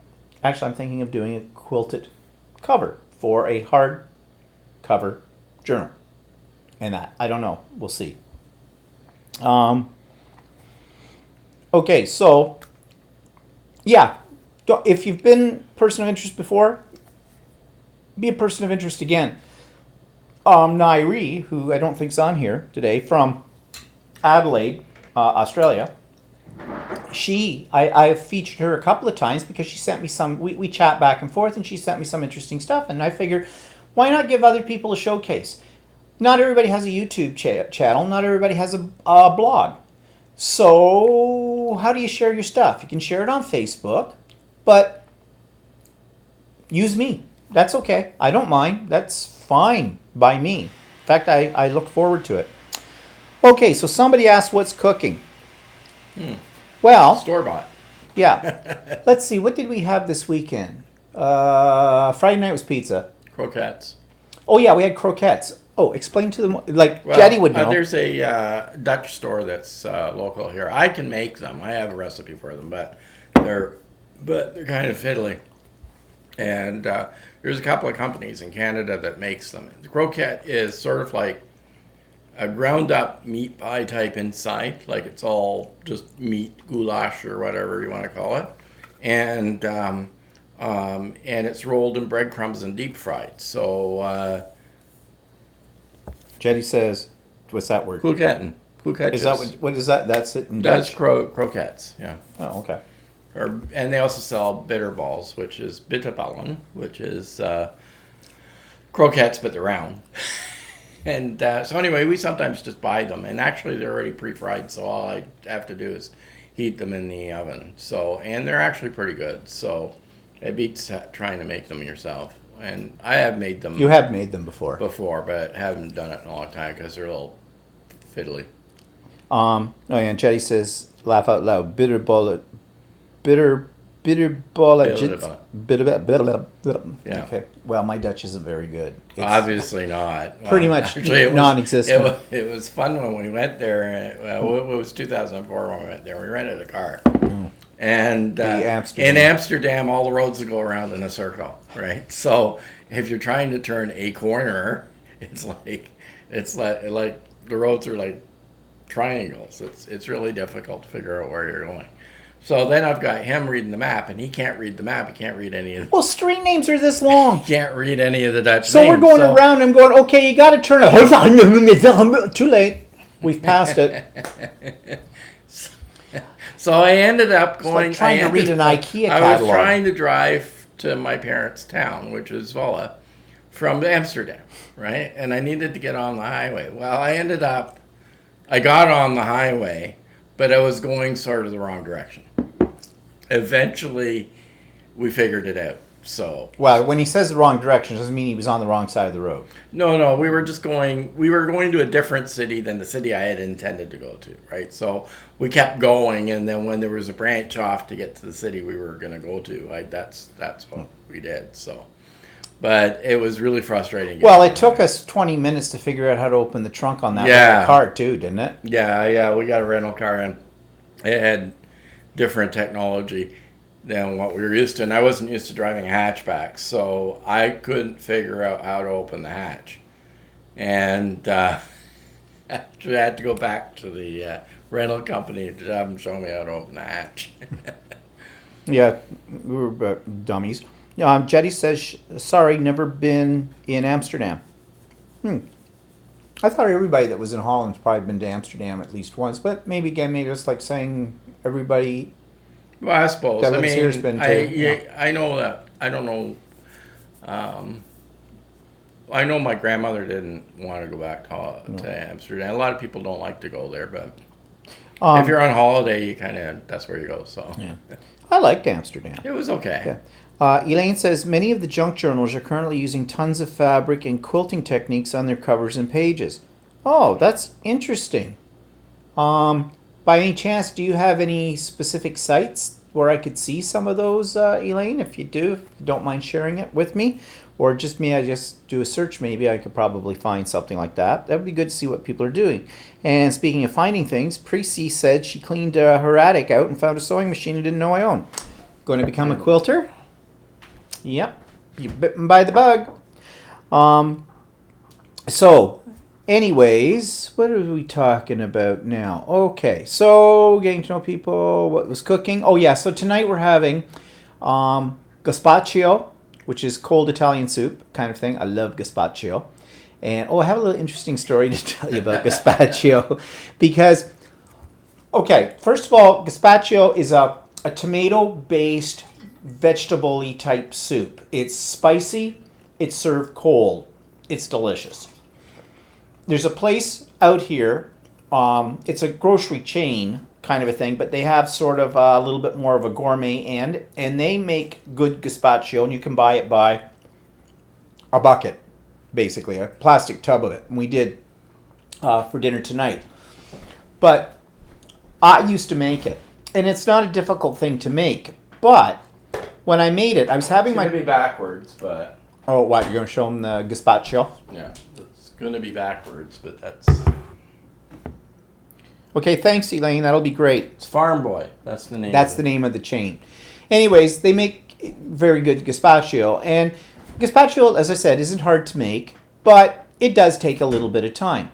Actually, I'm thinking of doing a quilted cover for a hard cover journal. And that, I don't know. We'll see. Okay, so, yeah. If you've been a person of interest before, be a person of interest again. Nairi, who I don't think's on here today, from Adelaide, Australia. I've featured her a couple of times because she sent me some, we chat back and forth, and she sent me some interesting stuff, and I figured, why not give other people a showcase? Not everybody has a YouTube channel, not everybody has a blog. So how do you share your stuff? You can share it on Facebook, but use me. That's okay. I don't mind. That's fine by me. In fact, I look forward to it. Okay, so somebody asked what's cooking. Well, store-bought. yeah. Let's see. What did we have this weekend? Friday night was pizza. Croquettes. Oh yeah, we had croquettes. Oh, explain to them. Like Well, Jetty would know. There's a Dutch store that's local here. I can make them. I have a recipe for them, but they're kind of fiddly. And there's a couple of companies in Canada that makes them. The croquette is sort of like a ground up meat pie type inside, like it's all just meat goulash or whatever you want to call it, and it's rolled in breadcrumbs and deep fried. So Jetty says, what's that word? croquette. Is that what is that? That's it in That's Dutch? croquettes, yeah. Oh, okay. And they also sell bitter balls, which is bitterballen, which is croquettes, but they're round. And so anyway, we sometimes just buy them, and actually they're already pre-fried, so all I have to do is heat them in the oven. So, and they're actually pretty good. So it beats trying to make them yourself. And I have made them. You have made them before. But haven't done it in a long time because they're a little fiddly. Oh yeah, and Jetty says, laugh out loud. Bitter bullet. Bitter. Yeah. Okay. Well, my Dutch isn't very good. It's Obviously not. pretty much non-existent. It was fun when we went there. It was 2004 when we went there. We rented a car. And in Amsterdam, all the roads go around in a circle, right? So if you're trying to turn a corner, it's like the roads are like triangles. It's really difficult to figure out where you're going. So then I've got him reading the map, and he can't read the map. He can't read any of. Well, street names are this long. He can't read any of the Dutch So names. we're going around. I'm going. Okay, you got to turn it. Too late. We've passed it. So I ended up going. It's like trying to read an IKEA I catalog. was trying to drive to my parents' town, which is Zwolle, from Amsterdam, right? And I needed to get on the highway. Well, I got on the highway, but I was going sort of the wrong direction. Eventually, we figured it out. So. Well, when he says the wrong direction, it doesn't mean he was on the wrong side of the road. No, we were going to a different city than the city I had intended to go to, right? So we kept going, and then when there was a branch off to get to the city we were going to go to, that's what we did. So, but it was really frustrating. Well, it took us 20 minutes to figure out how to open the trunk on that little car too, didn't it? Yeah, we got a rental car, and it had different technology. than what we were used to. And I wasn't used to driving hatchbacks, so I couldn't figure out how to open the hatch. And I had to go back to the rental company to have them show me how to open the hatch. Yeah, we were dummies. Jetty says, sorry, never been in Amsterdam. I thought everybody that was in Holland's probably been to Amsterdam at least once, but maybe again, maybe it's like saying everybody. Well, I suppose. That I lives here's been mean, to, yeah, I know that. I don't know. I know my grandmother didn't want to go back to Amsterdam. A lot of people don't like to go there, but if you're on holiday, you kind of that's where you go. So Yeah. I liked Amsterdam. it was okay. Yeah. Elaine says many of the junk journals are currently using tons of fabric and quilting techniques on their covers and pages. Oh, that's interesting. By any chance, do you have any specific sites where I could see some of those, Elaine? If you do, if you don't mind sharing it with me, or just me, I just do a search. Maybe I could probably find something like that. That would be good to see what people are doing. And speaking of finding things, Prissy said she cleaned her attic out and found a sewing machine I didn't know I owned. Going to become a quilter? Yep, you bitten by the bug. So, anyways, what are we talking about now? Okay, so getting to know people, what was cooking. Oh yeah, so tonight we're having gazpacho, which is cold Italian soup kind of thing. I love gazpacho. And I have a little interesting story to tell you about gazpacho because, okay, first of all, gazpacho is a tomato-based vegetable-y type soup. It's spicy, it's served cold, it's delicious. There's a place out here, it's a grocery chain kind of a thing, but they have sort of a little bit more of a gourmet end, and they make good gazpacho, and you can buy it by a bucket, basically, a plastic tub of it. And we did for dinner tonight. But I used to make it, and it's not a difficult thing to make, but when I made it, I was having It's my... gonna be backwards, but Oh, what, you're going to show them the gazpacho? yeah, it's gonna be backwards, but that's Okay, thanks, Elaine. That'll be great. it's Farm Boy. That's the name. That's of the it. name of the chain. Anyways, they make very good gazpacho. And gazpacho, as I said, isn't hard to make, but it does take a little bit of time.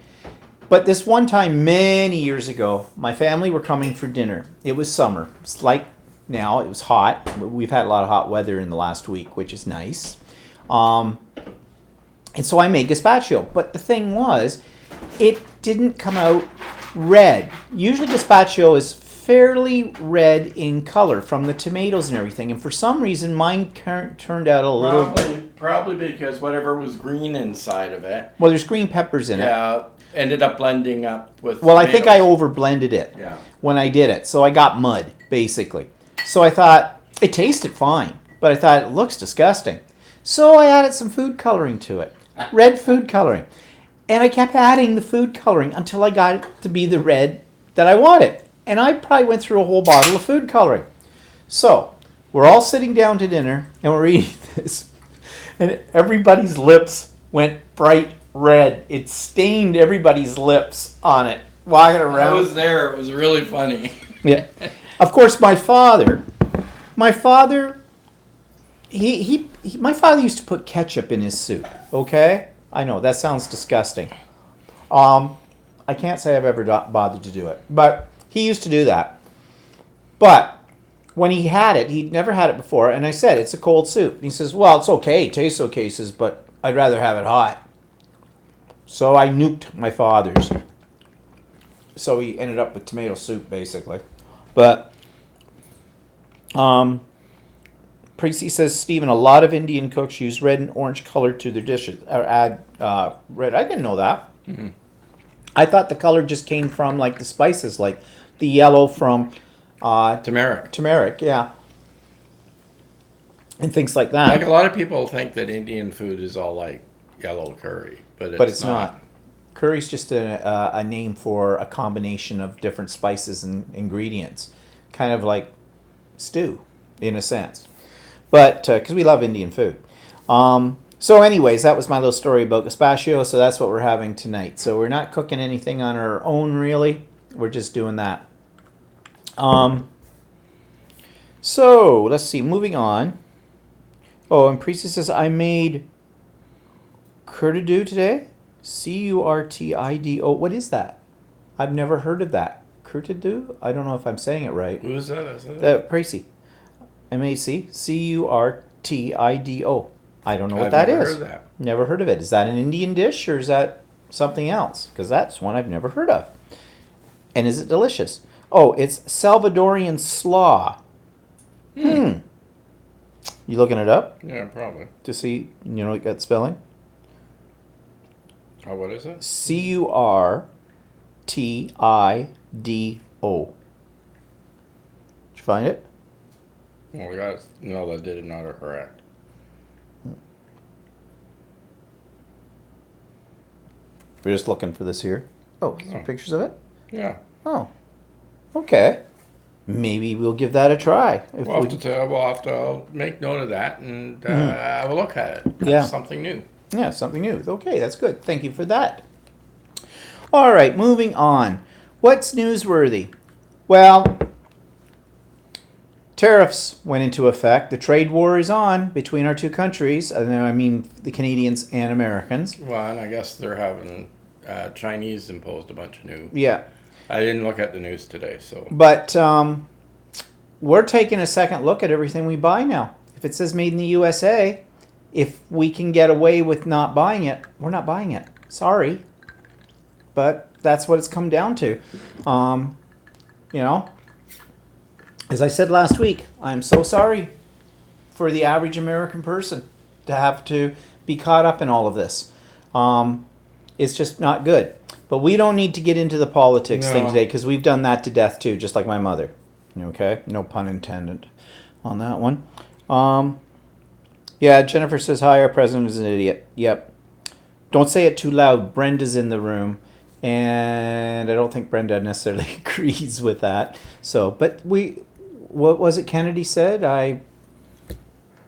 But this one time, many years ago, my family were coming for dinner. It was summer. It's like now, it was hot. We've had a lot of hot weather in the last week, which is nice. And so I made gazpacho. But the thing was, it didn't come out red. Usually gazpacho is fairly red in color from the tomatoes and everything. And for some reason, mine turned out a little... Probably because whatever was green inside of it, Well, there's green peppers in it. yeah, ended up blending up with. Well, I think I tomatoes. over-blended it Yeah. when I did it. So I got mud, basically. So I thought, it tasted fine. But I thought, it looks disgusting. So I added some food coloring to it. Red food coloring. And I kept adding the food coloring until I got it to be the red that I wanted. And I probably went through a whole bottle of food coloring. So, we're all sitting down to dinner, and we're eating this. And everybody's lips went bright red. It stained everybody's lips on it. Walking I around. was there. It was really funny. Yeah. Of course, my father, my father used to put ketchup in his soup, okay? I know, that sounds disgusting. I can't say I've ever bothered to do it, but he used to do that. But when he had it, he'd never had it before, and I said, it's a cold soup. And he says, well, it's okay, it tastes okay, he says, but I'd rather have it hot. So I nuked my father's. So he ended up with tomato soup, basically. But, Prissy says, Stephen, a lot of Indian cooks use red and orange color to their dishes, or add red. I didn't know that. Mm-hmm. I thought the color just came from, like, the spices, like the yellow from Turmeric. yeah. And things like Like a that. lot of people think that Indian food is all like yellow curry, but But it's not. Curry's just a name for a combination of different spices and ingredients. Kind of like stew, in a sense. But, because we love Indian food. So anyways, that was my little story about gazpacho. So that's what we're having tonight. So we're not cooking anything on our own, really. We're just doing that. So let's see. Moving on. Oh, and Priestley says I made curtido today. Curtido. What is that? I've never heard of that. Curtido? I don't know if I'm saying it right. Who is that? Is that? Priestley. Macurtido. I don't know what I've that never is. heard that. Never heard of it. Is that an Indian dish or is that something else? Because that's one I've never heard of. And is it delicious? Oh, it's Salvadorian slaw. You looking it up Yeah, probably. to see, that spelling? Oh, what is it? Curtido. Did you find it? Well, we got no, that did not are correct. We're just looking for this here. Oh, some Oh. pictures of it? Yeah. Oh, okay. Maybe we'll give that a try. If We'll we, have to make note of that and have a look at it. That's Yeah. something new. yeah, something new. Okay, that's good. Thank you for that. All right, moving on. What's newsworthy? Well, tariffs went into effect. The trade war is on between our two countries. I mean, the Canadians and Americans. Well, and I guess they're having Chinese imposed a bunch of new. Yeah, I didn't look at the news today, so. but we're taking a second look at everything we buy now. If it says made in the USA, if we can get away with not buying it, we're not buying it. Sorry. But that's what it's come down to. You know, as I said last week, I'm so sorry for the average American person to have to be caught up in all of this. It's just not good. But we don't need to get into the politics thing No. today because we've done that to death too, just like my mother. Okay? No pun intended on that one. Yeah, Jennifer says, hi, our president is an idiot. Yep. Don't say it too loud. Brenda's in the room. And I don't think Brenda necessarily agrees with that. So, but what was it Kennedy said?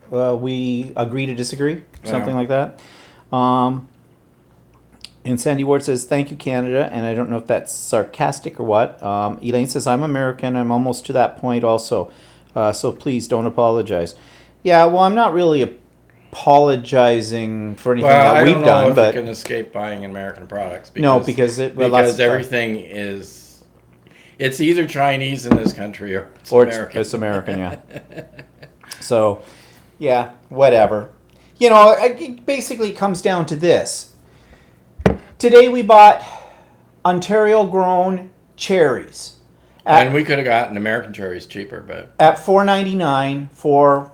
We agree to disagree, something Yeah. like that. And Sandy Ward says, thank you, Canada. And I don't know if that's sarcastic or what. Elaine says, I'm American. I'm almost to that point also. So please don't apologize. Yeah, well, I'm not really apologizing for anything Well, that I we've don't know done, if but you can escape buying American products. no, because lots because of everything is, it's either Chinese in this country or it's or American. it's American, yeah. So, yeah, whatever. You know, it basically comes down to this. Today we bought Ontario-grown cherries And we could have gotten American cherries cheaper, but at $4.99 for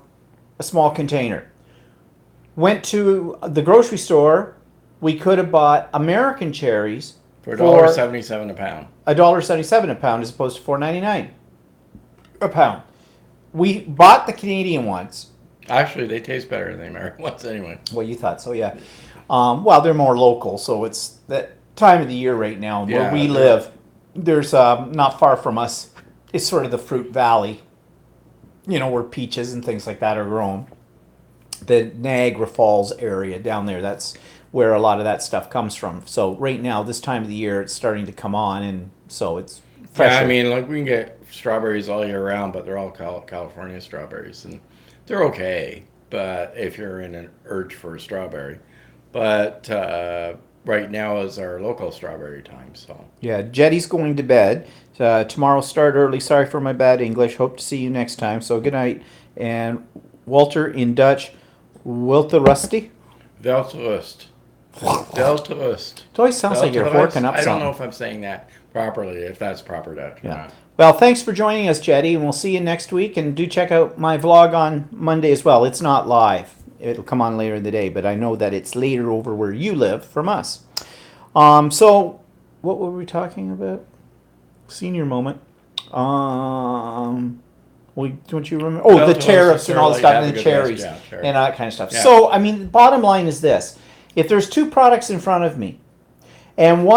a small container. Went to the grocery store. We could have bought American cherries for $1.77 a pound. $1.77 a pound as opposed to $4.99 a pound. We bought the Canadian ones. Actually, they taste better than the American ones anyway. Well, you thought so, yeah. Well, they're more local, so it's that time of the year right now where Yeah, we they're- live. There's not far from us. It's sort of the fruit valley, where peaches and things like that are grown. The Niagara Falls area down there, that's where a lot of that stuff comes from. So right now, this time of the year, it's starting to come on, and so it's fresher. Yeah, I mean, like we can get strawberries all year round, but they're all California strawberries, and they're okay. But if you're in an urge for a strawberry, but right now is our local strawberry time. So Yeah, Jetty's going to bed. Tomorrow start early. Sorry for my bad English. Hope to see you next time. So good night. And Walter in Dutch, Wilta Rusty. Welterust. Welterust. It always sounds like you're working up I don't something. know if I'm saying that properly, if that's proper Dutch or Yeah. not. Well, thanks for joining us, Jetty, and we'll see you next week. And do check out my vlog on Monday as well. It's not live. It'll come on later in the day, but I know that it's later over where you live from us. So what were we talking about? Senior moment. Don't you remember? Oh, the tariffs and all the stuff, and the cherries, Yeah, cherries. and all that kind of stuff. Yeah. So, I mean, the bottom line is this. If there's two products in front of me, and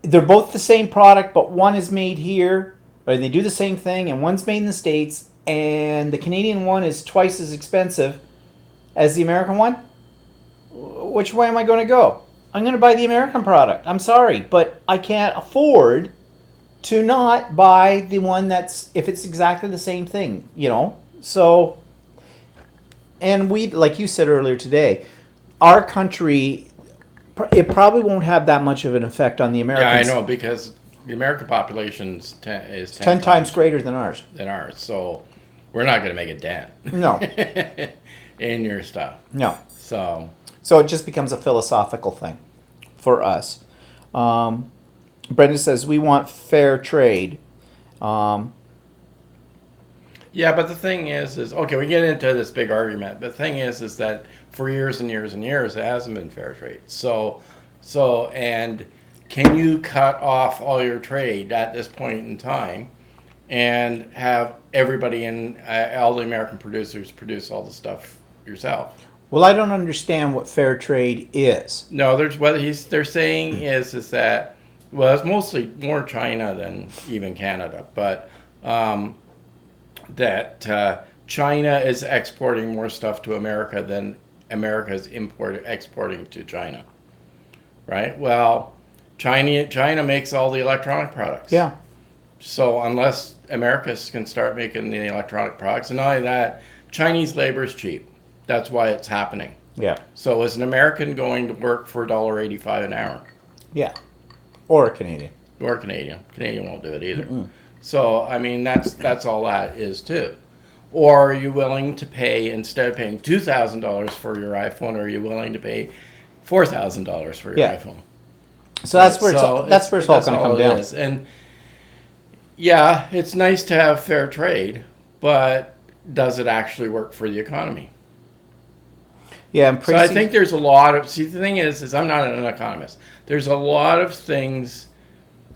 they're both the same product, but one is made here, or they do the same thing, and one's made in the States, and the Canadian one is twice as expensive as the American one, which way am I going to go? I'm going to buy the American product. I'm sorry, but I can't afford to not buy the one that's, if it's exactly the same thing, you know? So, and we, like you said earlier today, our country, it probably won't have that much of an effect on the Yeah, I Americans. know, because the American population is 10 times greater than ours. than ours, so we're not going to make a dent No, in your stuff. no. So, So it just becomes a philosophical thing for us. Brenda says, we want fair trade. Um, yeah, but the thing is okay, we get into this big argument. But the thing is that for years and years and years, it hasn't been fair trade. And can you cut off all your trade at this point in time and have everybody in all the American producers produce all the stuff yourself? well, I don't understand what fair trade is. No, there's what they're saying is that, well, it's mostly more China than even Canada, but that China is exporting more stuff to America than America is exporting to China, right? Well, China makes all the electronic products. Yeah. So unless America can start making the electronic products, and not only that, Chinese labor is cheap. That's why it's happening. Yeah. So is an American going to work for $1.85 an hour? Yeah. Or a Canadian. Or Canadian. Canadian won't do it either. Mm-mm. So I mean that's all that is too. Or are you willing to pay, instead of paying $2,000 for your iPhone, are you willing to pay $4,000 for your iPhone? So that's where it's all going to come down. And yeah, it's nice to have fair trade, but does it actually work for the economy? Yeah, so I think there's a lot of, the thing is I'm not an economist. There's a lot of things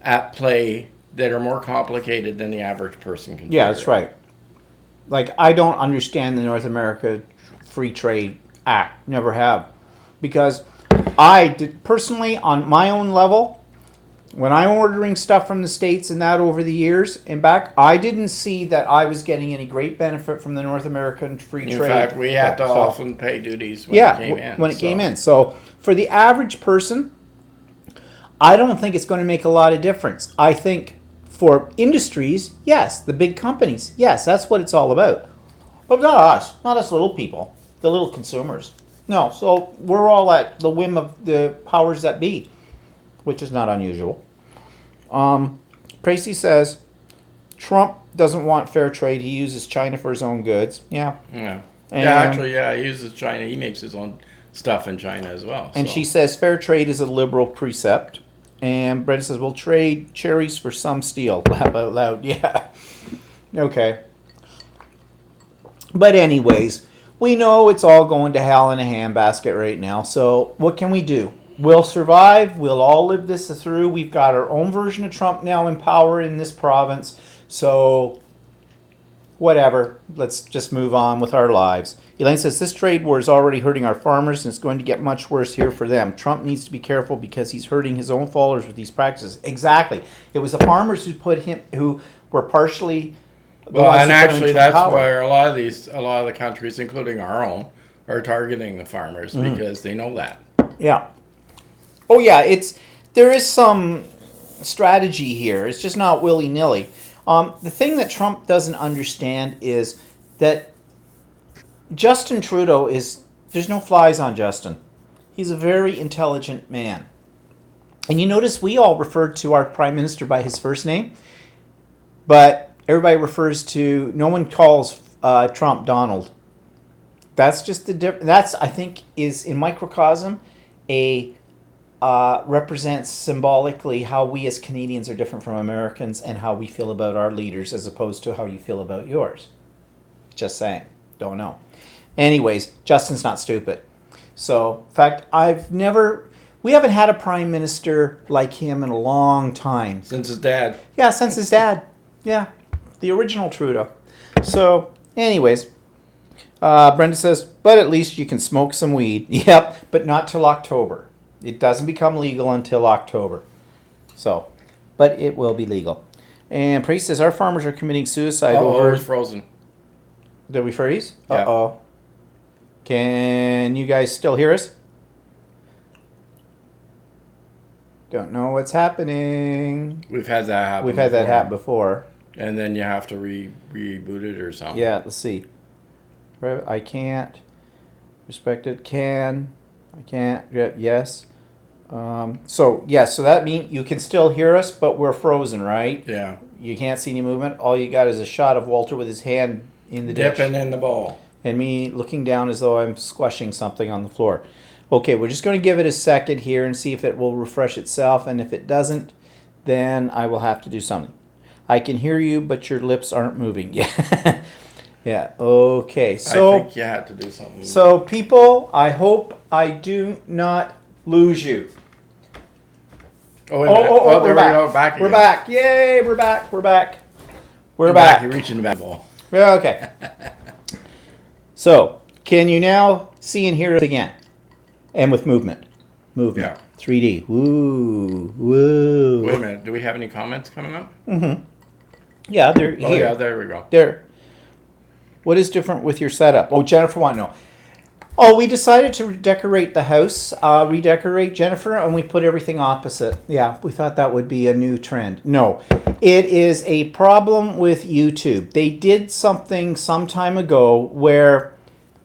at play that are more complicated than the average person can. Yeah, that's right. Like, I don't understand the North America Free Trade Act. Never have. Because I did personally, on my own level, when I'm ordering stuff from the States and that over the years and back, I didn't see that I was getting any great benefit from the North American Free Trade. In fact, we had to often pay duties when it came in. When it came in. So for the average person, I don't think it's going to make a lot of difference. I think for industries, yes, the big companies, yes, that's what it's all about. But not us little people, the little consumers. No, so we're all at the whim of the powers that be, which is not unusual. Tracy says, Trump doesn't want fair trade. He uses China for his own goods. Yeah. Yeah. Actually, he uses China. He makes his own stuff in China as well. And she says fair trade is a liberal precept. And Brenda says, we'll trade cherries for some steel. Laugh out loud. Yeah. Okay. But anyways, we know it's all going to hell in a handbasket right now. So what can we do? We'll survive. We'll all live this through. We've got our own version of Trump now in power in this province. So whatever. Let's just move on with our lives. Elaine says, this trade war is already hurting our farmers, and it's going to get much worse here for them. Trump needs to be careful because he's hurting his own followers with these practices. Exactly. It was the farmers who were partially... Well, and actually that's why a lot of the countries, including our own, are targeting the farmers because they know that. Yeah. Oh, yeah, there is some strategy here. It's just not willy-nilly. The thing that Trump doesn't understand is that Justin Trudeau there's no flies on Justin. He's a very intelligent man. And you notice we all referred to our prime minister by his first name, but everybody no one calls Trump Donald. That's just the difference. That's, I think, is in microcosm represents symbolically how we as Canadians are different from Americans and how we feel about our leaders as opposed to how you feel about yours. Just saying. Don't know. Anyways, Justin's not stupid. So, in fact, we haven't had a prime minister like him in a long time. Since his dad. Yeah, since his dad. Yeah, the original Trudeau. So, anyways, Brenda says, but at least you can smoke some weed. Yep, but not till October. It doesn't become legal until October. So, but it will be legal. And Priest says, our farmers are committing suicide over... it's frozen. Did we freeze? Yeah. Uh-oh. Can you guys still hear us? Don't know what's happening. We've had that happen. We've had that before. happen before. And then you have to reboot it or something. Yeah, let's see. I can't. Respected can. I can't. Yes. So that means you can still hear us, but we're frozen, right? Yeah. You can't see any movement. All you got is a shot of Walter with his hand in the dish. Dipping in the bowl. And me looking down as though I'm squashing something on the floor. Okay, we're just going to give it a second here and see if it will refresh itself. And if it doesn't, then I will have to do something. I can hear you, but your lips aren't moving. Yeah. Yeah. Okay. So I think you had to do something. So people, I hope I do not lose you. Oh, wait a minute. There we go. Back again. We're back. Yay, we're back. We're back. We're You're back. You're reaching the back ball. Yeah, okay. So, can you now see and hear it again? And with movement. Movement. Yeah. 3D. Woo. Woo. Wait a minute. Do we have any comments coming up? Yeah, they're Oh, here. yeah, there we go. There. What is different with your setup? Oh, Jennifer want to know. Oh, we decided to decorate the house, redecorate, Jennifer, and we put everything opposite. Yeah, we thought that would be a new trend. No, it is a problem with YouTube. They did something some time ago where,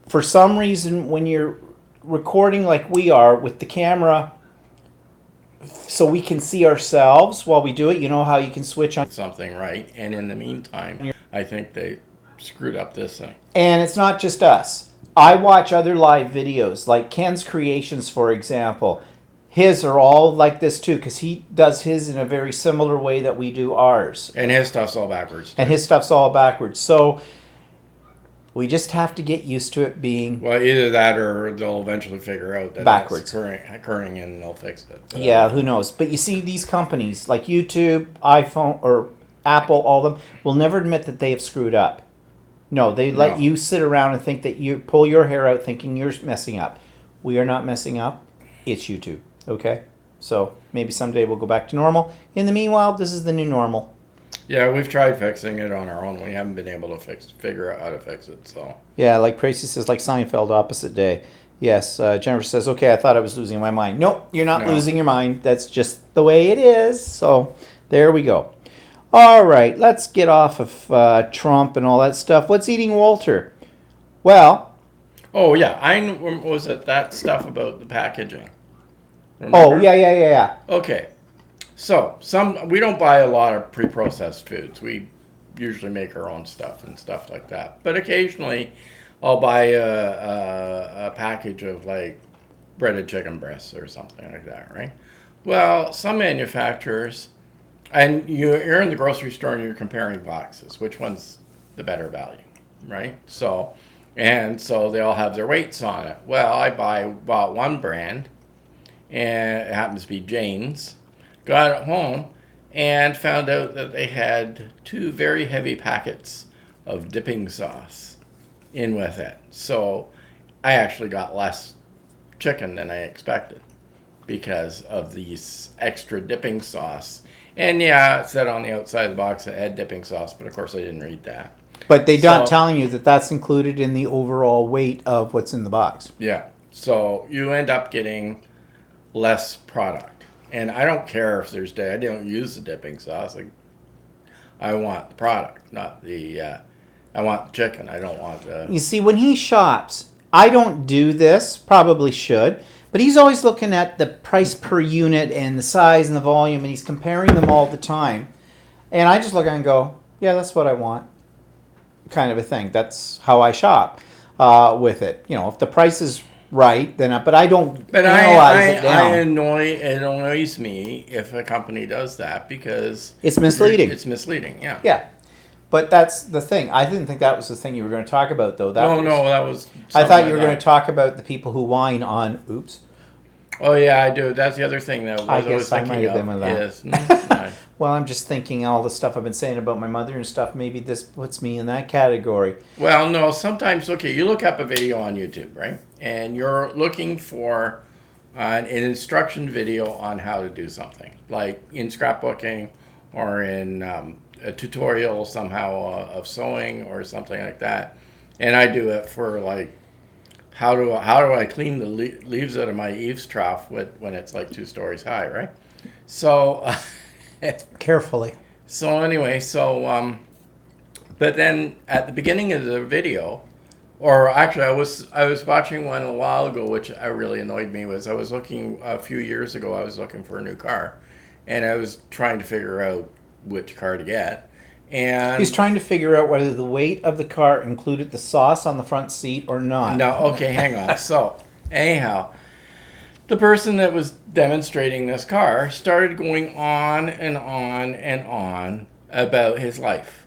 for some reason, when you're recording like we are with the camera, so we can see ourselves while we do it, you know how you can switch on. Something right. And in the meantime, I think they screwed up this thing. And it's not just us. I watch other live videos, like Ken's Creations, for example. His are all like this too, because he does his in a very similar way that we do ours. And his stuff's all backwards. And his stuff's all backwards. So we just have to get used to it being Well, either that or they'll eventually figure out that backwards. It's occurring and they'll fix it. Yeah, who knows? But you see, these companies like YouTube, iPhone, or Apple, all of them, will never admit that they have screwed up. No, they let you sit around and think that you pull your hair out thinking you're messing up. We are not messing up. It's YouTube. Okay? So maybe someday we'll go back to normal. In the meanwhile, this is the new normal. Yeah, we've tried fixing it on our own. We haven't been able to figure out how to fix it. So Yeah, like Tracy says, like Seinfeld, opposite day. Yes, Jennifer says, okay, I thought I was losing my mind. Nope, you're not losing your mind. That's just the way it is. So there we go. All right, let's get off of Trump and all that stuff. What's eating Walter? Well, oh yeah, was it that stuff about the packaging? Remember? Oh yeah. Okay, so we don't buy a lot of pre-processed foods. We usually make our own stuff and stuff like that. But occasionally, I'll buy a package of like breaded chicken breasts or something like that, right? Well, some manufacturers. And you're in the grocery store and you're comparing boxes. Which one's the better value, right? So they all have their weights on it. Well, I bought one brand, and it happens to be Jane's. Got it home and found out that they had 2 very heavy packets of dipping sauce in with it. So I actually got less chicken than I expected because of these extra dipping sauce. And yeah, it said on the outside of the box that it had dipping sauce, but of course I didn't read that. But they're not telling you that that's included in the overall weight of what's in the box. Yeah. So you end up getting less product. And I don't care if there's I don't use the dipping sauce. I want the product, not the I want the chicken. I don't want the... You see, when he shops, I don't do this, probably should, but he's always looking at the price per unit and the size and the volume, and he's comparing them all the time. And I just look at it and go, yeah, that's what I want, kind of a thing. That's how I shop with it. You know, if the price is right, then but I don't analyze it down. It annoys me if a company does that because... It's misleading. It's misleading, yeah. Yeah. But that's the thing. I didn't think that was the thing you were going to talk about, though. No, that was... I thought you were going to talk about the people who whine on... Oops. Oh, yeah, I do. That's the other thing that I was thinking of. Well, I'm just thinking all the stuff I've been saying about my mother and stuff. Maybe this puts me in that category. Well, no, sometimes, okay, you look up a video on YouTube, right? And you're looking for an instruction video on how to do something, like in scrapbooking or in a tutorial somehow of sewing or something like that. And I do it for like, how do I clean the leaves out of my eaves trough when it's like 2 stories high, right? So, Carefully. so anyway, but then at the beginning of the video, or actually, I was watching one a while ago, which really annoyed me. Was I was looking a few years ago. I was looking for a new car, and I was trying to figure out which car to get. He's And trying to figure out whether the weight of the car included the sauce on the front seat or not. no, okay, hang on. So anyhow, the person that was demonstrating this car started going on and on and on about his life,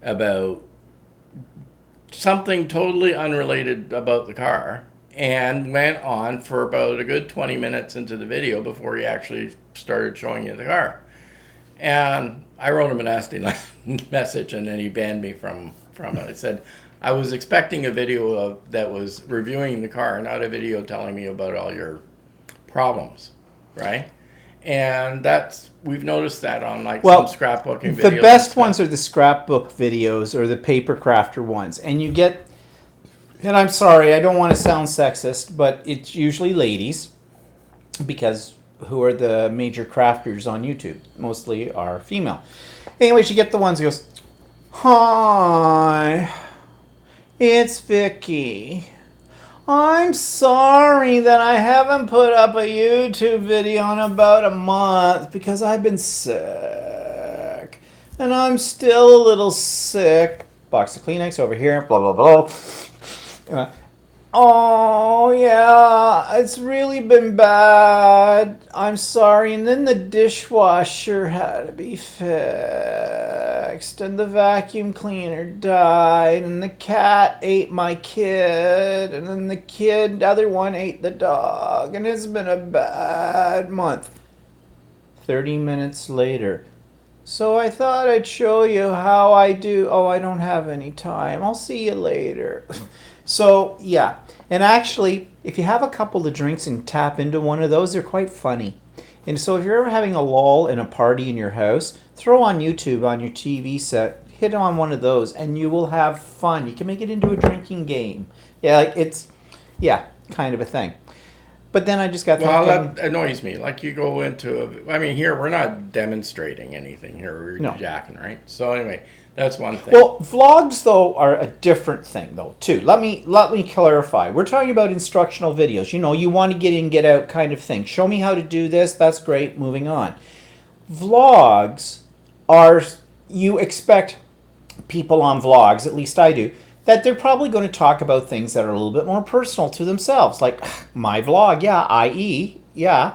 about something totally unrelated about the car, and went on for about a good 20 minutes into the video before he actually started showing you the car. And I wrote him a nasty message, and then he banned me from it. I said I was expecting a video that was reviewing the car, not a video telling me about all your problems, right? And we've noticed that on Well, some scrapbooking videos. the best ones are the scrapbook videos or the paper crafter ones. And you get, and I'm sorry, I don't want to sound sexist, but it's usually ladies because who are the major crafters on YouTube? Mostly are female. Anyways, you get the ones who goes, "Hi, it's Vicky. I'm sorry that I haven't put up a YouTube video in about a month because I've been sick. And I'm still a little sick. Box of Kleenex over here, blah, blah, blah. Oh, yeah, it's really been bad. I'm sorry." And then the dishwasher had to be fixed, and the vacuum cleaner died, and the cat ate my kid, and then the other one ate the dog, and it's been a bad month. 30 minutes later. "So I thought I'd show you how I do." "Oh, I don't have any time. I'll see you later." So, yeah. And actually, if you have a couple of drinks and tap into one of those, they're quite funny. And so if you're ever having a lull in a party in your house, throw on YouTube on your TV set, hit on one of those, and you will have fun. You can make it into a drinking game. Yeah, it's, yeah, kind of a thing. But then I just got Well, thinking, that annoys me. Like you go here we're not demonstrating anything here. We're No. jacking, right? So anyway, that's one thing. well, vlogs though are a different thing though too. Let me clarify. We're talking about instructional videos. You know, you want to get in, get out kind of thing. Show me how to do this. That's great. Moving on. Vlogs are, you expect people on vlogs, at least I do, that they're probably going to talk about things that are a little bit more personal to themselves, like my vlog, yeah, i.e., yeah,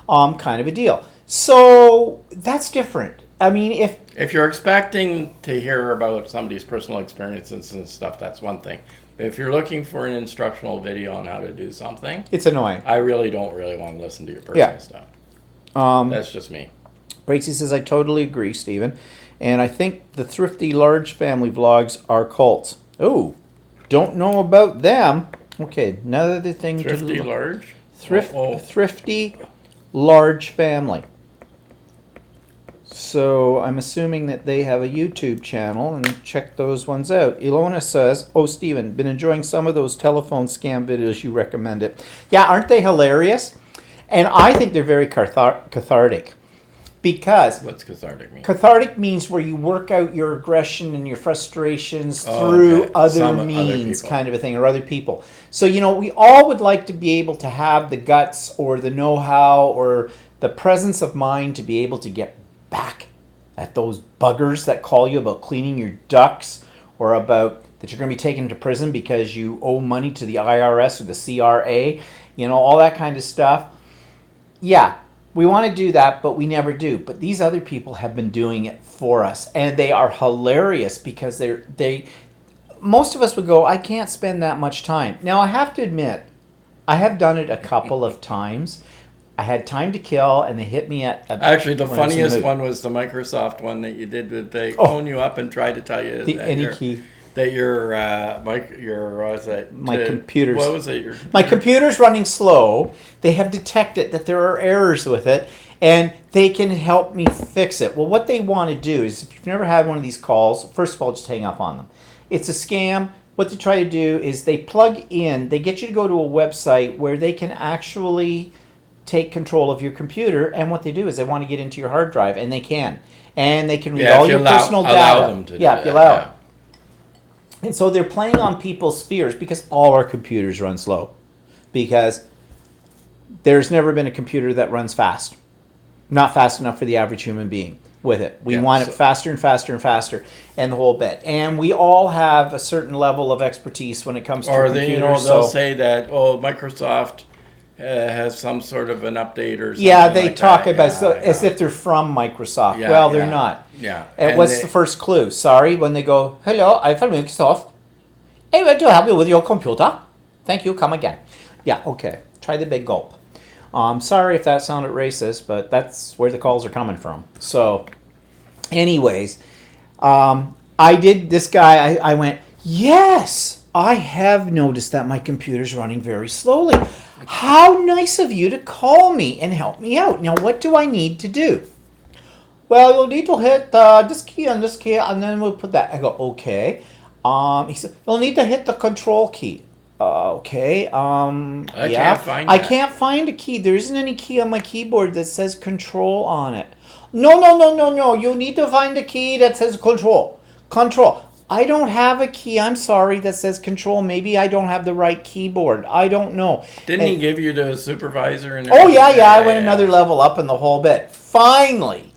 kind of a deal. So that's different. I mean, If you're expecting to hear about somebody's personal experiences and stuff, that's one thing. But if you're looking for an instructional video on how to do something, it's annoying. I really don't want to listen to your personal stuff. That's just me. Bracy says, "I totally agree, Stephen. And I think the Thrifty Large Family vlogs are cults." Oh, don't know about them. Okay, another thing Thrifty to Large? Thrifty Large Family. So I'm assuming that they have a YouTube channel, and check those ones out. Ilona says, "Oh, Stephen, been enjoying some of those telephone scam videos you recommended." Yeah, aren't they hilarious? And I think they're very cathartic. Because What's cathartic mean? cathartic means where you work out your aggression and your frustrations Oh, through okay. other Some other means, people. kind of a thing, or other people. So, you know, we all would like to be able to have the guts or the know-how or the presence of mind to be able to get back at those buggers that call you about cleaning your ducts or about that you're going to be taken to prison because you owe money to the IRS or the CRA, you know, all that kind of stuff. Yeah, we want to do that, but we never do. But these other people have been doing it for us, and they are hilarious because they most of us would go, "I can't spend that much time." Now, I have to admit, I have done it a couple of times. I had time to kill, and they hit me at Actually, the when I was in the funniest mood. one was the Microsoft one that you did that they Oh. phone you up and try to tell you The that any your key. what was it? My computers. What was it? My computer's running slow. They have detected that there are errors with it, and they can help me fix it. Well, what they want to do is, if you've never had one of these calls, first of all, just hang up on them. It's a scam. What they try to do is they plug in, they get you to go to a website where they can actually take control of your computer, and what they do is they want to get into your hard drive, and they can. And they can read Yeah, all if you your personal allow data. them to do Yeah, if you that, allow yeah. it. And so they're playing on people's fears because all our computers run slow. Because there's never been a computer that runs fast. Not fast enough for the average human being with it. We Yeah, want so- it faster and faster and faster, and the whole bit. And we all have a certain level of expertise when it comes to Or computers. they, they'll so say that, Microsoft has some sort of an update or something. yeah, they like talk that. about Yeah, as yeah. if they're from Microsoft. Yeah, Well, they're yeah. not. Yeah. And And what's they- the first clue? Sorry, when they go, "Hello, I'm from Microsoft. I want to help you with your computer. Thank you. Come again." Yeah, okay. Try the big gulp. Sorry if that sounded racist, but that's where the calls are coming from. So, anyways, I did this guy. I went, yes, I have noticed that my computer's running very slowly. How nice of you to call me and help me out. Now, what do I need to do? Well, you'll need to hit this key and this key, and then we'll put that. I go, okay. He said, you'll need to hit the control key. Okay. I yeah. can't find I that. can't find a key. There isn't any key on my keyboard that says control on it. No. You need to find a key that says control. Control. I don't have a key. I'm sorry that says control. Maybe I don't have the right keyboard. I don't know. Didn't he And- give you the supervisor and Oh everything? yeah. I went another level up in the whole bit. Finally,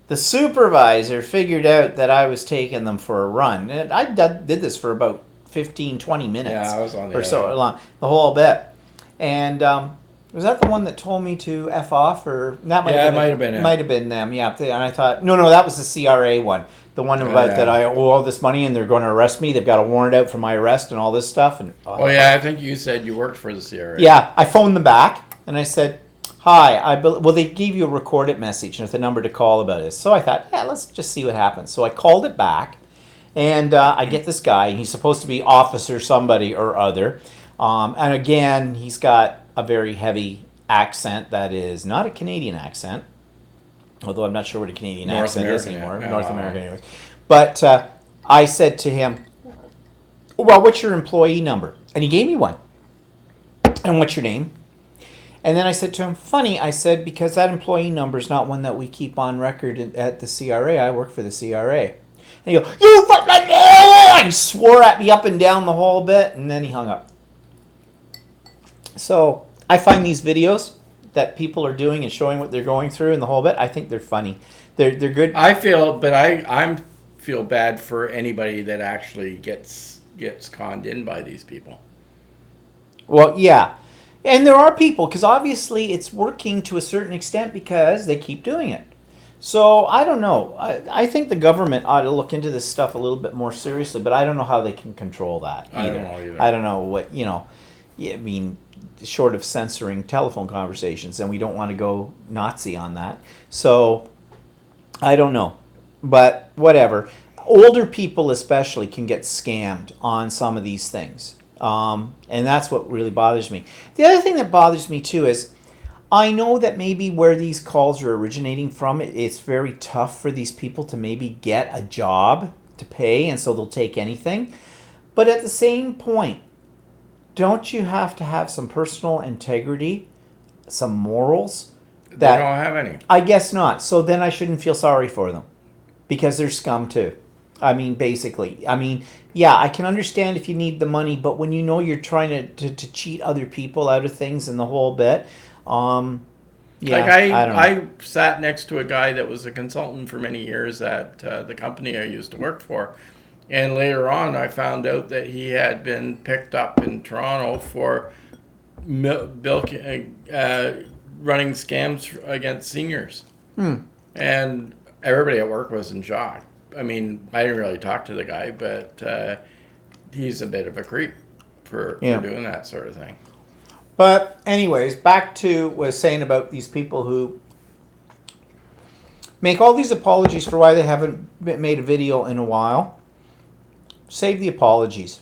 the supervisor figured out that I was taking them for a run. And I did this for about 15, 20 minutes. Yeah, I was on the or so other. long, the whole bit. And was that the one that told me to F off, or that might Yeah, have it might have been it. might have been them. Yeah, and I thought no, that was the CRA one. The one about yeah. that I owe all this money and they're going to arrest me. They've got a warrant out for my arrest and all this stuff. And Oh yeah, I think you said you worked for the CRA. yeah, I phoned them back and I said, "Hi, well, they gave you a recorded message with a number to call about this." So I thought, yeah, let's just see what happens. So I called it back, and I get this guy. And he's supposed to be officer somebody or other, and again, he's got a very heavy accent that is not a Canadian accent, although I'm not sure what a Canadian North accent is American, anymore. yeah. North American, anyways. But I said to him, "Well, what's your employee number?" And he gave me one. "And what's your name?" And then I said to him, "Funny," I said, "because that employee number is not one that we keep on record at the CRA. I work for the CRA." And he goes, "You fucking..." He swore at me up and down the whole bit, and then he hung up. So I find these videos that people are doing and showing what they're going through and the whole bit, I think they're funny. They're good. I feel bad for anybody that actually gets conned in by these people. Well, yeah. And there are people, because obviously it's working to a certain extent because they keep doing it. So I don't know. I think the government ought to look into this stuff a little bit more seriously, but I don't know how they can control that either. I don't know either. I don't know what, I mean, short of censoring telephone conversations, and we don't want to go Nazi on that. So I don't know. But whatever. Older people especially can get scammed on some of these things. And that's what really bothers me. The other thing that bothers me too is I know that maybe where these calls are originating from, it's very tough for these people to maybe get a job to pay, and so they'll take anything. But at the same point, don't you have to have some personal integrity, some morals? They don't have any. I guess not. So then I shouldn't feel sorry for them because they're scum too. I mean, basically. I mean, yeah, I can understand if you need the money, but when you know you're trying to cheat other people out of things and the whole bit, yeah, Like I don't know. I sat next to a guy that was a consultant for many years at the company I used to work for, and later on I found out that he had been picked up in Toronto for running scams against seniors, and everybody at work was in shock. I mean, I didn't really talk to the guy, but he's a bit of a creep for doing that sort of thing. But anyways, back to what I was saying about these people who make all these apologies for why they haven't made a video in a while. Save the apologies.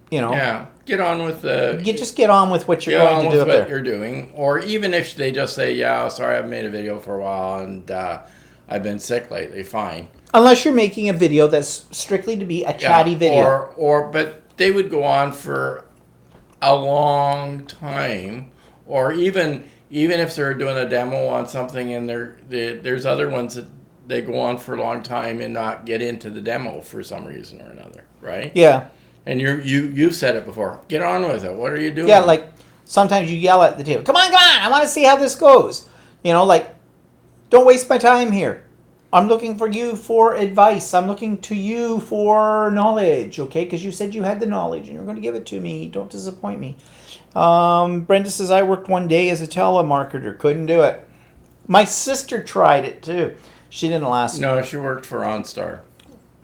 Yeah, get on with the. Just get on with what you're Get going on to with do up what there. you're doing, or even if they just say, "Yeah, sorry, I haven't made a video for a while, and I've been sick lately." Fine. Unless you're making a video that's strictly to be a chatty video. But they would go on for a long time, or even even if they're doing a demo on something and there's other ones that they go on for a long time and not get into the demo for some reason or another, right? Yeah. And you've said it before. Get on with it. What are you doing? Yeah, like sometimes you yell at the table, come on, I want to see how this goes. Like, don't waste my time here. I'm looking for you for advice. I'm looking to you for knowledge, okay? Because you said you had the knowledge and you're going to give it to me. Don't disappoint me. Brenda says, I worked one day as a telemarketer. Couldn't do it. My sister tried it too. She didn't last. No, she worked for OnStar.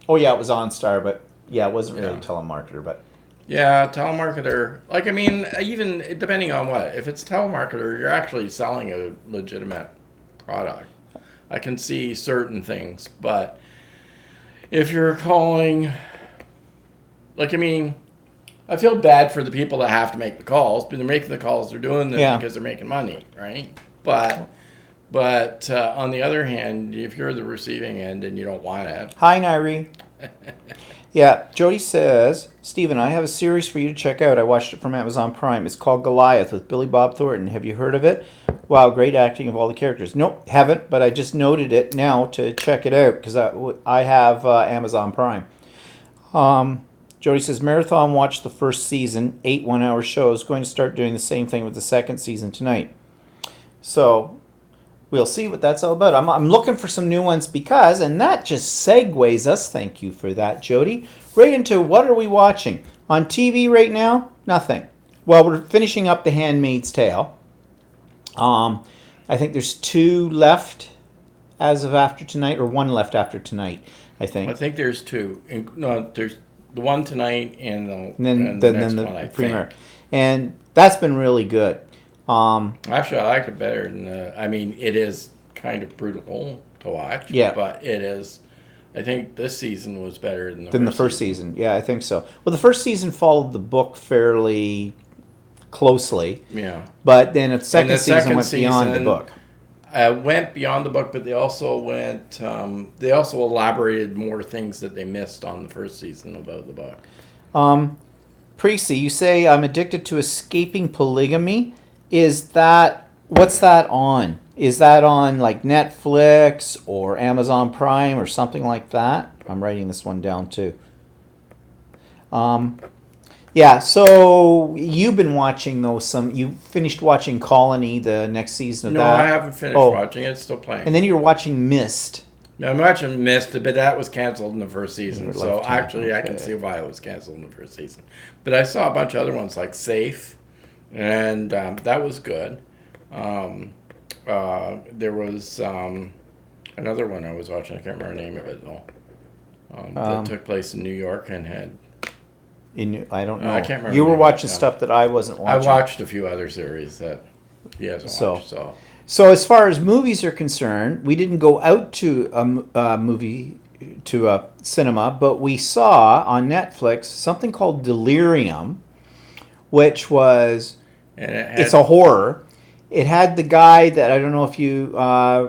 Oh, yeah, it was OnStar, but yeah, it wasn't really Yeah. a telemarketer, but. Yeah, telemarketer. Like, I mean, even depending on what. If it's telemarketer, you're actually selling a legitimate product. I can see certain things, but if you're calling, like, I mean, I feel bad for the people that have to make the calls, but they're making the calls. They're doing this because they're making money, right? But on the other hand, if you're the receiving end and you don't want it. Hi, Nairi. Yeah, Jody says, Stephen, I have a series for you to check out. I watched it from Amazon Prime. It's called Goliath with Billy Bob Thornton. Have you heard of it? Wow, great acting of all the characters. Nope, haven't, but I just noted it now to check it out because I have Amazon Prime. Jody says, Marathon watched the first season, 8 one-hour shows. Going to start doing the same thing with the second season tonight. So we'll see what that's all about. I'm looking for some new ones because, and that just segues us, thank you for that, Jody, right into what are we watching? On TV right now, nothing. Well, we're finishing up The Handmaid's Tale. I think there's 2 left as of after tonight, or 1 left after tonight, I think. I think there's 2. No, there's the one tonight and then the next the one, I premiere. think. And that's been really good. Actually, I like it better than I mean, it is kind of brutal to watch. Yeah. But it is. I think this season was better than the first season. Yeah, I think so. Well, the first season followed the book fairly closely. Yeah. But then the second season went season beyond the book. Went beyond the book, but they also went. They also elaborated more things that they missed on the first season about the book. Precy, you say I'm addicted to escaping polygamy. Is that what's that on? Is that on like Netflix or Amazon Prime or something like that? I'm writing this one down too. Yeah, so you've been watching those. You finished watching Colony, the next season of No, that. I haven't finished watching it. It's still playing. And then you're watching Mist. No, I'm watching Mist, but that was canceled in the first season. So Lifetime, actually, I can see why it was canceled in the first season. But I saw a bunch of other ones like Safe, and that was good. There was another one I was watching. I can't remember the name of it though. That took place in New York and had. I don't know. I can't remember. You were the name watching of it, no. stuff that I wasn't watching. I watched a few other series that he hasn't watched. So as far as movies are concerned, we didn't go out to a cinema, but we saw on Netflix something called Delirium, which was it's a horror. It had the guy that I don't know if you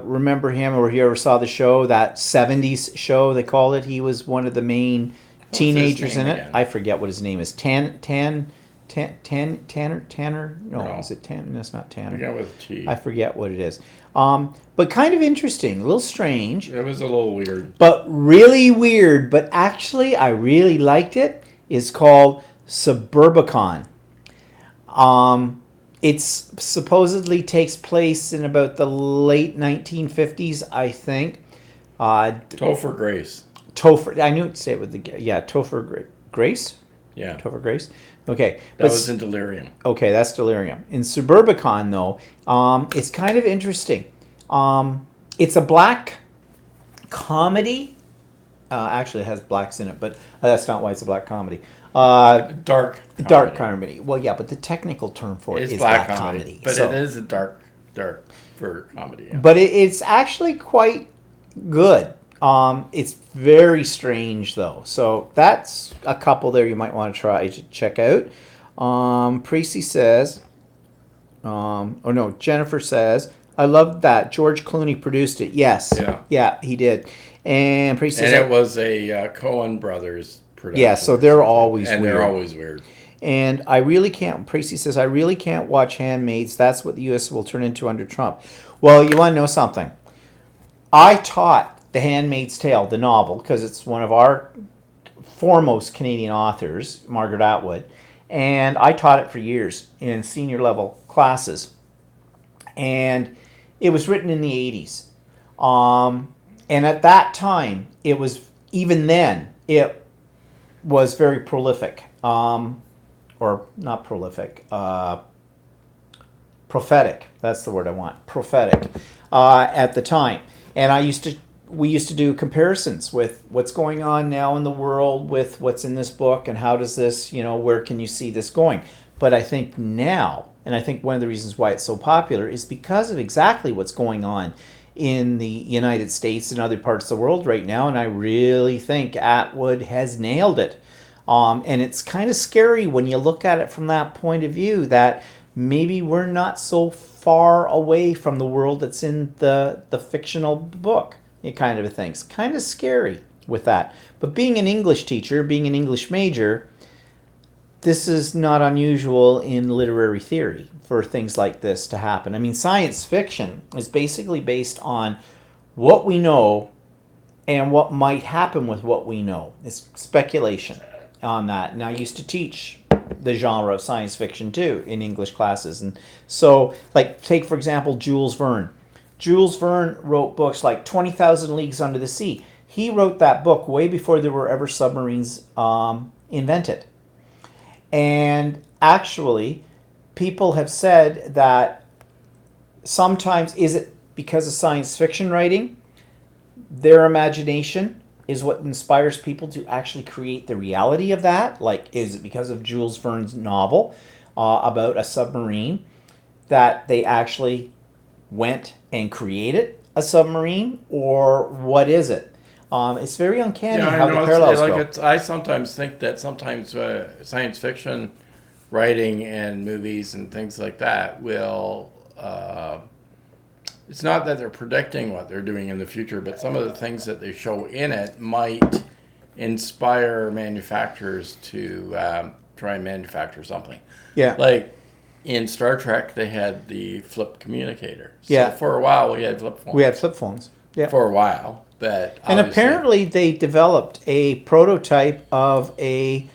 remember him or if you ever saw the show, that 70s show they called it. He was one of the main teenagers in it. Again? I forget what his name is. Tanner? No, No. is it Tanner? No, it's not Tanner. Yeah, with T. I forget what it is. But kind of interesting, a little strange, It was a little weird. but really weird. But actually, I really liked it. It's called Suburbicon. It supposedly takes place in about the late 1950s, I think. Topher Grace. Topher, I knew it'd say it with Topher Grace. Yeah. Topher Grace. Okay, That was in Delirium. Okay, that's Delirium. In Suburbicon, though, it's kind of interesting. It's a black comedy. Actually, it has blacks in it, but that's not why it's a black comedy. Dark comedy. Well, yeah, but the technical term for it It's is black black comedy. comedy. But So- it is a dark for comedy. Yeah. But it's actually quite good. It's very strange, though. So that's a couple there you might want to try to check out. Precy says, Jennifer says, I love that. George Clooney produced it. Yes. Yeah, he did. And Precy And says, it was a Coen Brothers production. yeah, so they're always and weird. they're always weird. And I really can't, Tracy says, I really can't watch Handmaids. That's what the U.S. will turn into under Trump. Well, you want to know something? I taught The Handmaid's Tale, the novel, because it's one of our foremost Canadian authors, Margaret Atwood, and I taught it for years in senior level classes. And it was written in the 80s. And at that time, it was, even then, it was very prolific. Or not prolific, prophetic. That's the word I want. Prophetic at the time. And we used to do comparisons with what's going on now in the world with what's in this book and how does this, where can you see this going? But I think now, and I think one of the reasons why it's so popular is because of exactly what's going on in the United States and other parts of the world right now. And I really think Atwood has nailed it. And it's kind of scary when you look at it from that point of view that maybe we're not so far away from the world that's in the fictional book, kind of a thing. It's kind of scary with that. But being an English teacher, being an English major, this is not unusual in literary theory for things like this to happen. I mean, science fiction is basically based on what we know and what might happen with what we know. It's speculation on that. And I used to teach the genre of science fiction too in English classes. And so, like, take for example Jules Verne. Jules Verne wrote books like 20,000 Leagues Under the Sea. He wrote that book way before there were ever submarines invented. And actually, people have said that sometimes, is it because of science fiction writing? Their imagination is what inspires people to actually create the reality of that. Like, is it because of Jules Verne's novel about a submarine that they actually went and created a submarine, or what is it? It's very uncanny how the parallels go. I sometimes think that sometimes science fiction writing and movies and things like that will. It's not that they're predicting what they're doing in the future, but some of the things that they show in it might inspire manufacturers to try and manufacture something. Yeah. Like in Star Trek, they had the flip communicator. So yeah. for a while, we had flip phones. We had flip phones. Yeah. For a while. But and apparently they developed a prototype of a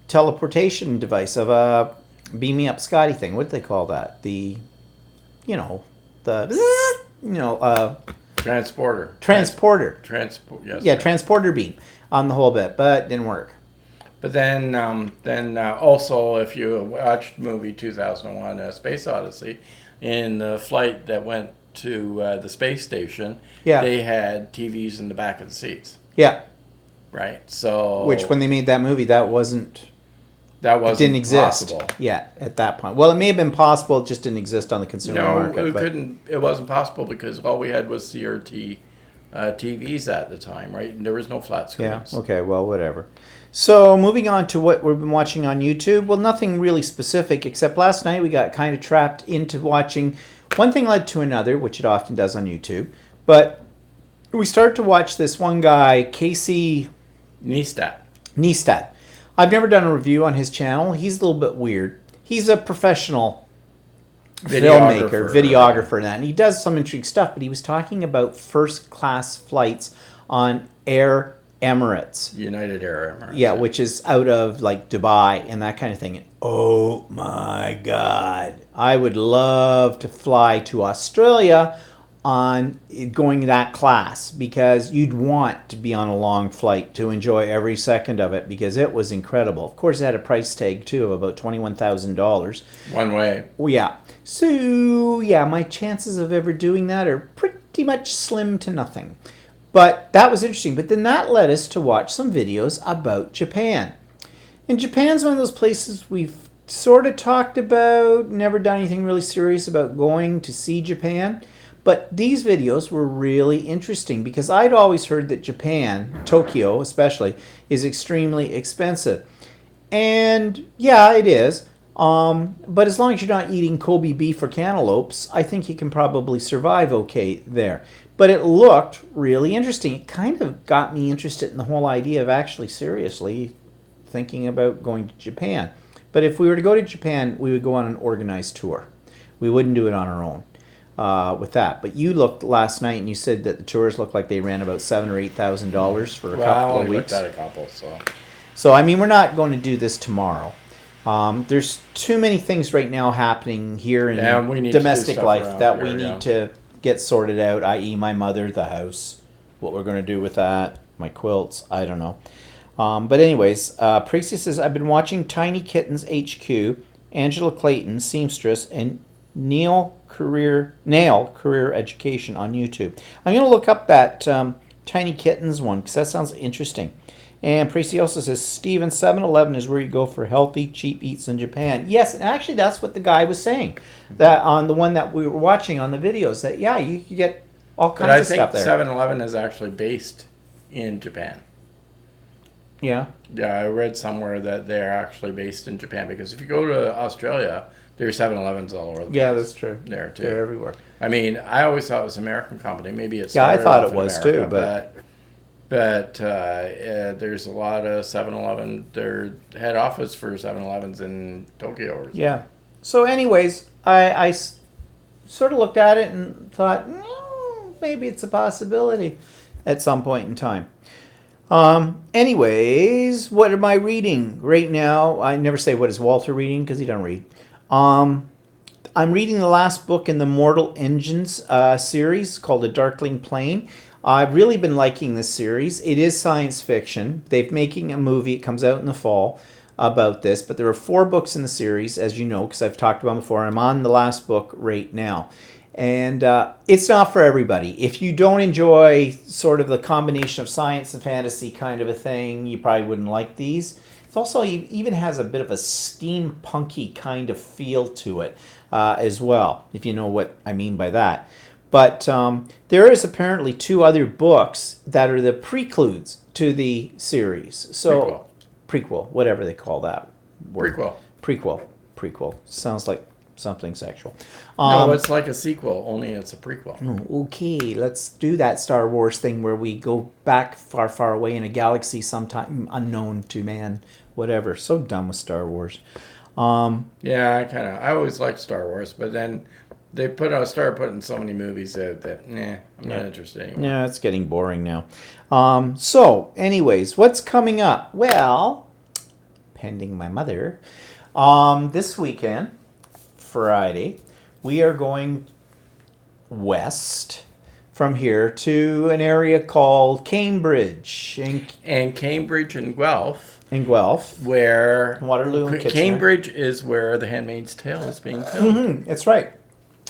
teleportation device, of a beam me up Scotty thing. What do they call that? Transporter. Transporter. Yes. Yeah, transporter beam on the whole bit, but it didn't work. But then also, if you watched movie 2001, A Space Odyssey, in the flight that went to the space station, they had TVs in the back of the seats. Yeah. Right. So. Which, when they made that movie, that didn't exist possible. yet at that point. Well, it may have been possible, it just didn't exist on the consumer market. It wasn't possible because all we had was CRT TVs at the time, right? And there was no flat screens. Yeah. Okay. Well, whatever. So moving on to what we've been watching on YouTube. Well, nothing really specific, except last night we got kind of trapped into watching. One thing led to another, which it often does on YouTube. But we started to watch this one guy, Casey Neistat. I've never done a review on his channel. He's a little bit weird. He's a professional videographer, and that. And he does some intriguing stuff, but he was talking about first-class flights on Air Emirates. United Air Emirates. Yeah, which is out of like Dubai and that kind of thing. And, oh my God. I would love to fly to Australia on going that class, because you'd want to be on a long flight to enjoy every second of it, because it was incredible. Of course, it had a price tag too of about $21,000. One way. Oh, yeah. So, yeah, my chances of ever doing that are pretty much slim to nothing. But that was interesting. But then that led us to watch some videos about Japan. And Japan's one of those places we've sort of talked about, never done anything really serious about going to see Japan. But these videos were really interesting because I'd always heard that Japan, Tokyo especially, is extremely expensive. And yeah, it is. But as long as you're not eating Kobe beef or cantaloupes, I think you can probably survive okay there. But it looked really interesting. It kind of got me interested in the whole idea of actually seriously thinking about going to Japan. But if we were to go to Japan, we would go on an organized tour. We wouldn't do it on our own with that. But you looked last night and you said that the tours looked like they ran about $7,000 or $8,000 for a Well, I couple of only weeks. looked at a couple, so. So, I mean, we're not going to do this tomorrow. There's too many things right now happening here in Yeah, we need to do domestic stuff life around that here, we need yeah. to get sorted out, i.e. my mother, the house, what we're going to do with that, my quilts, I don't know. But anyways, Precy says, I've been watching Tiny Kittens HQ, Angela Clayton, seamstress, and Nail Career Education on YouTube. I'm going to look up that Tiny Kittens one because that sounds interesting. And Precy also says, Steven, 7-Eleven is where you go for healthy, cheap eats in Japan. Yes, and actually that's what the guy was saying. That on the one that we were watching on the videos, that yeah, you get all But kinds I of stuff think there. 7-Eleven is actually based in Japan. Yeah. Yeah, I read somewhere that they're actually based in Japan because if you go to Australia, there's 7-Elevens all over the place. Yeah, that's true. There too. They're everywhere. I mean, I always thought it was an American company. Maybe it's Yeah, I thought it was too, but there's a lot of 7-Eleven. Their head office for 7-Elevens in Tokyo. Yeah. So, anyways, I sort of looked at it and thought, maybe it's a possibility at some point in time. Anyways, what am I reading right now? I never say what is Walter reading because he don't read. I'm reading the last book in the Mortal Engines series called The Darkling Plane. I've really been liking this series. It is science fiction. They're making a movie. It comes out in the fall about this, but there are 4 books in the series, as you know, because I've talked about them before. I'm on the last book right now. And it's not for everybody. If you don't enjoy sort of the combination of science and fantasy kind of a thing, you probably wouldn't like these. It also even has a bit of a steampunky kind of feel to it as well, if you know what I mean by that. But there is apparently 2 other books that are the preludes to the series. So prequel, whatever they call that word. Prequel. Sounds like something sexual. No, it's like a sequel, only it's a prequel. Okay, let's do that Star Wars thing where we go back far, far away in a galaxy sometime unknown to man, whatever. So done with Star Wars. Yeah, I always liked Star Wars, but then they started putting so many movies out that, I'm not interested anymore. Yeah, it's getting boring now. So, anyways, what's coming up? Well, pending my mother, this weekend, Friday, we are going west from here to an area called Cambridge And Cambridge and Guelph, where Waterloo and Kitchener. Cambridge is where The Handmaid's Tale is being filmed. That's right.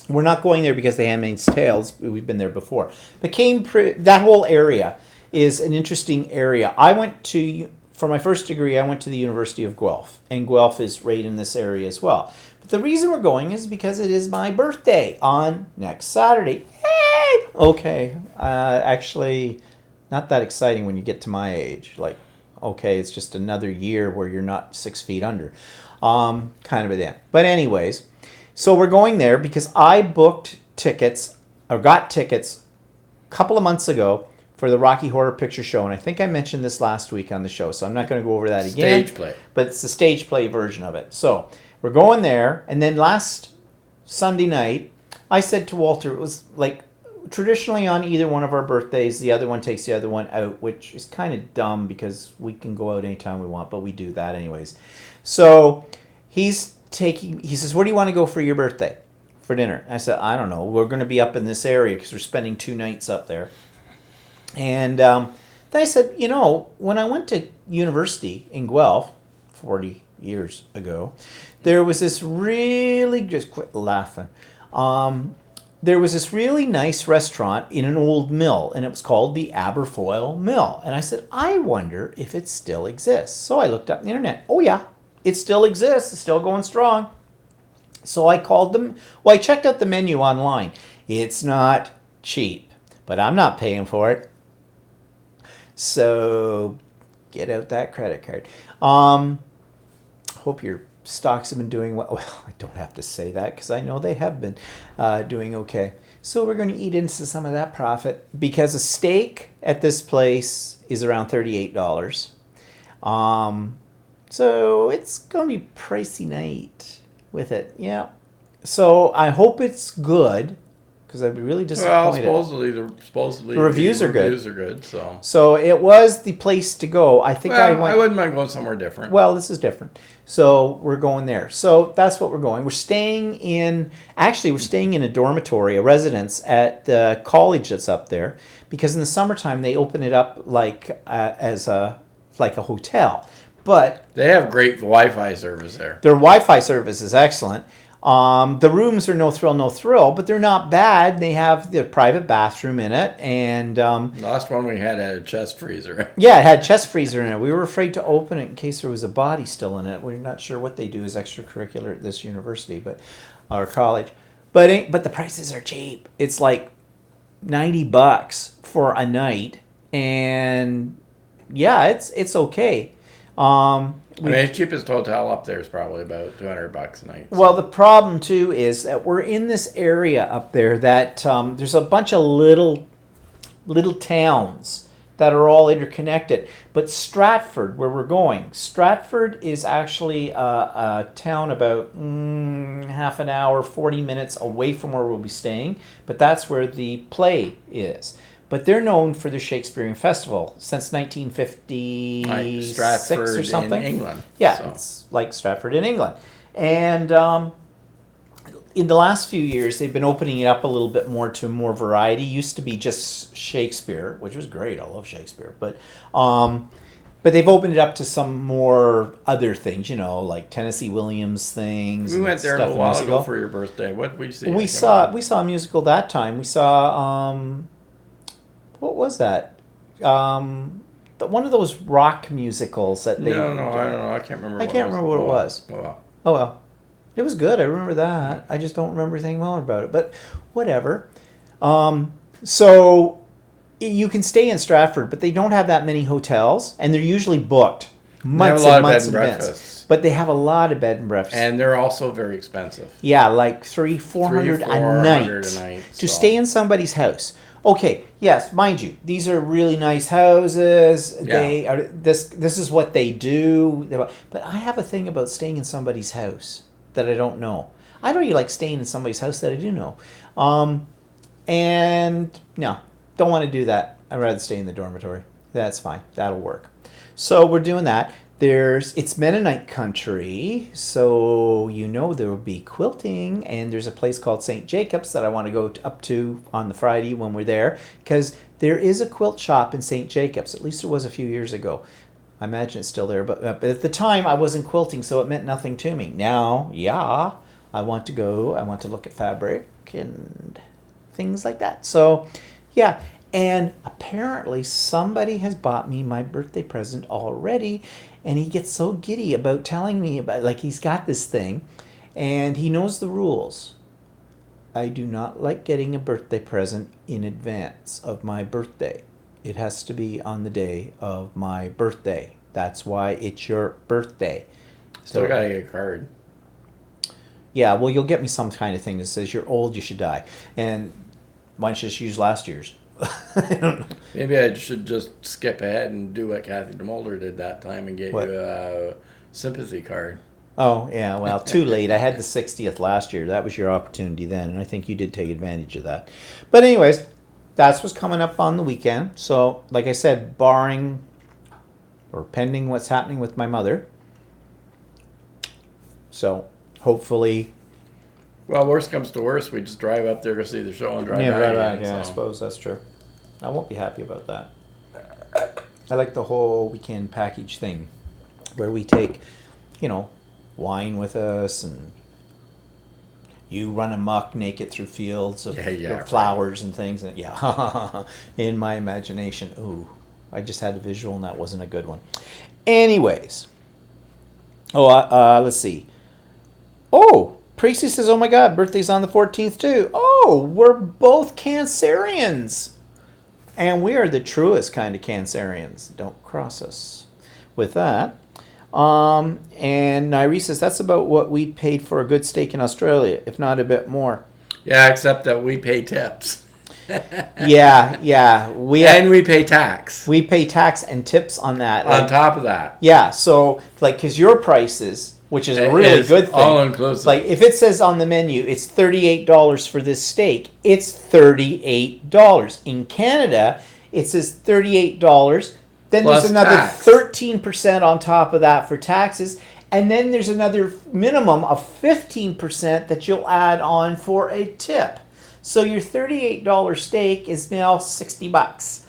We're not going there because The Handmaid's Tales. We've been there before. But Cambridge, that whole area is an interesting area. For my first degree, I went to the University of Guelph, and Guelph is right in this area as well. But the reason we're going is because it is my birthday on next Saturday. Hey! Okay, actually, not that exciting when you get to my age. Like, okay, it's just another year where you're not 6 feet under. Kind of a damn. But anyways, so we're going there because I got tickets a couple of months ago for the Rocky Horror Picture Show, and I think I mentioned this last week on the show, so I'm not going to go over that again. Stage play. But it's the stage play version of it. So we're going there, and then last Sunday night, I said to Walter, it was like traditionally on either one of our birthdays, the other one takes the other one out, which is kind of dumb because we can go out anytime we want, but we do that anyways. So he says, where do you want to go for your birthday for dinner? I said, I don't know. We're going to be up in this area because we're spending 2 nights up there. And then I said, when I went to university in Guelph 40 years ago, there was this really, just quit laughing, there was this really nice restaurant in an old mill, and it was called the Aberfoyle Mill. And I said, I wonder if it still exists. So I looked up on the internet. Oh, yeah, it still exists. It's still going strong. So I called them. Well, I checked out the menu online. It's not cheap, but I'm not paying for it. So get out that credit card. Hope your stocks have been doing well. Well, I don't have to say that because I know they have been doing okay. So we're going to eat into some of that profit because a steak at this place is around $38. So it's going to be pricey night with it. Yeah. So I hope it's good because I'd be really Well, disappointed. supposedly The reviews are good. Reviews are good. So So it was the place to go. I think I well, went. I wouldn't mind going somewhere different. Well, this is different. So we're going there. So that's what we're going. We're staying in a dormitory, a residence at the college that's up there, because in the summertime they open it up as a hotel. But They have great Wi-Fi service there. their Wi-Fi service is excellent. The rooms are no thrill, no thrill, but they're not bad. They have the private bathroom in it, and The last one we had a chest freezer. yeah, it had chest freezer in it. We were afraid to open it in case there was a body still in it. We're not sure what they do as extracurricular at this university, but or college. But the prices are cheap. It's like $90 for a night, and yeah, it's okay. I mean, the cheapest hotel up there is probably about $200 a night. Well, the problem too is that we're in this area up there that there's a bunch of little towns that are all interconnected. But Stratford, where we're going, Stratford is actually a town about half an hour, 40 minutes away from where we'll be staying. But that's where the play is. But they're known for the Shakespearean Festival since 1956 Stratford or something. in England. Yeah, So. it's like Stratford in England. And in the last few years, they've been opening it up a little bit more to more variety. Used to be just Shakespeare, which was great. I love Shakespeare, but they've opened it up to some more other things, like Tennessee Williams things. We and went there a stuff little while musical. ago for your birthday. What did we see? We saw a musical that time. We saw what was that? One of those rock musicals that they. No, I don't know. I can't remember. I can't remember what it was. Well, Oh well, it was good. I remember that. I just don't remember anything well about it. But whatever. So you can stay in Stratford, but they don't have that many hotels, and they're usually booked months and months in advance. But they have a lot of bed and breakfasts. and they're also very expensive. Yeah, like $300-400 a night to stay in somebody's house. Okay, yes, mind you, these are really nice houses. Yeah. They are this is what they do. But I have a thing about staying in somebody's house that I don't know. I don't really like staying in somebody's house that I do know. And no, don't want to do that. I'd rather stay in the dormitory. That's fine. That'll work. So we're doing that. It's Mennonite country, so there will be quilting, and there's a place called St. Jacobs that I want to go up to on the Friday when we're there, because there is a quilt shop in St. Jacobs. At least it was a few years ago. I imagine it's still there, but at the time I wasn't quilting, so it meant nothing to me. Now, yeah, I want to go. I want to look at fabric and things like that. So, yeah. And apparently somebody has bought me my birthday present already, and he gets so giddy about telling me about, like, he's got this thing and he knows the rules. I do not like getting a birthday present in advance of my birthday. It has to be on the day of my birthday. That's why it's your birthday. Still gotta get a card. Yeah, well, you'll get me some kind of thing that says you're old, you should die. And why don't you just use last year's? I don't know. Maybe I should just skip ahead and do what Kathy DeMolder did that time and get What? you a sympathy card. Oh, yeah, well, too late. I had the 60th last year. That was your opportunity then, and I think you did take advantage of that. But anyways, that's what's coming up on the weekend. So, like I said, barring or pending what's happening with my mother. So, hopefully... Well, worst comes to worst, we just drive up there to see the show and drive back. right. again, Yeah, I so. suppose that's true. I won't be happy about that. I like the whole weekend package thing, where we take, wine with us, and you run amok naked through fields of Yeah, flowers and things. And yeah, in my imagination, ooh, I just had a visual, and that wasn't a good one. Anyways, let's see. Oh. Tracy says, oh my God, birthday's on the 14th too. Oh, we're both Cancerians. And we are the truest kind of Cancerians. Don't cross us with that. And Nairi says, that's about what we paid for a good steak in Australia, if not a bit more. Yeah, except that we pay tips. Yeah. And we pay tax We pay tax and tips on that. on top of that. Yeah, so like, because your prices, which is a It really is good thing. all inclusive. Like, if it says on the menu it's $38 for this steak, it's $38. In Canada, it says $38. Then Plus there's another tax. 13% on top of that for taxes. And then there's another minimum of 15% that you'll add on for a tip. So your $38 steak is now $60.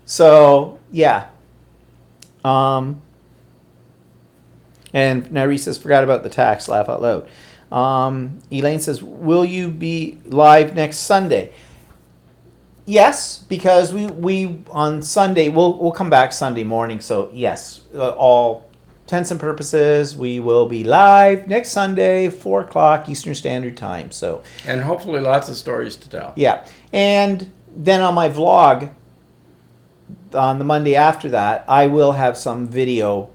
So yeah. And Nyree says, forgot about the tax, laugh out loud. Elaine says, will you be live next Sunday? Yes, because we on Sunday, we'll come back Sunday morning. So yes, all intents and purposes, we will be live next Sunday, 4 o'clock Eastern Standard Time. So, And hopefully lots of stories to tell. yeah. And then on my vlog, on the Monday after that, I will have some video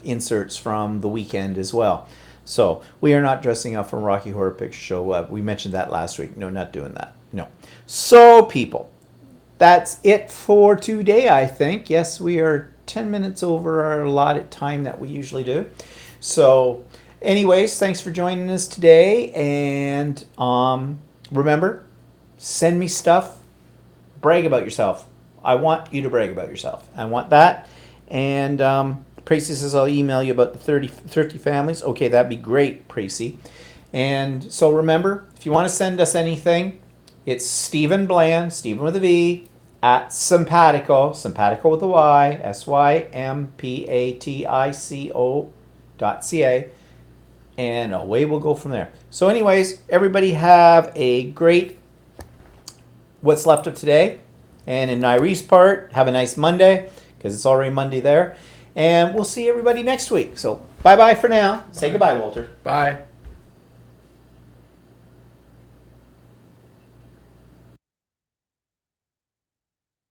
inserts from the weekend as well. So we are not dressing up from Rocky Horror Picture Show. We mentioned that last week. No, not doing that. No. So people, that's it for today, I think. Yes, we are 10 minutes over our allotted time that we usually do. So anyways, thanks for joining us today. And remember, send me stuff. Brag about yourself. I want you to brag about yourself. I want that. And Tracy says, I'll email you about the 30 families. Okay, that'd be great, Tracy. And so remember, if you want to send us anything, it's Stephen Bland, Stephen with a V, at Sympatico, Sympatico with a Y, sympatico.ca. And away we'll go from there. So anyways, everybody have a great what's left of today. And in Nyree's part, have a nice Monday, because it's already Monday there. And we'll see everybody next week. So bye-bye for now. Say goodbye, Walter. Bye.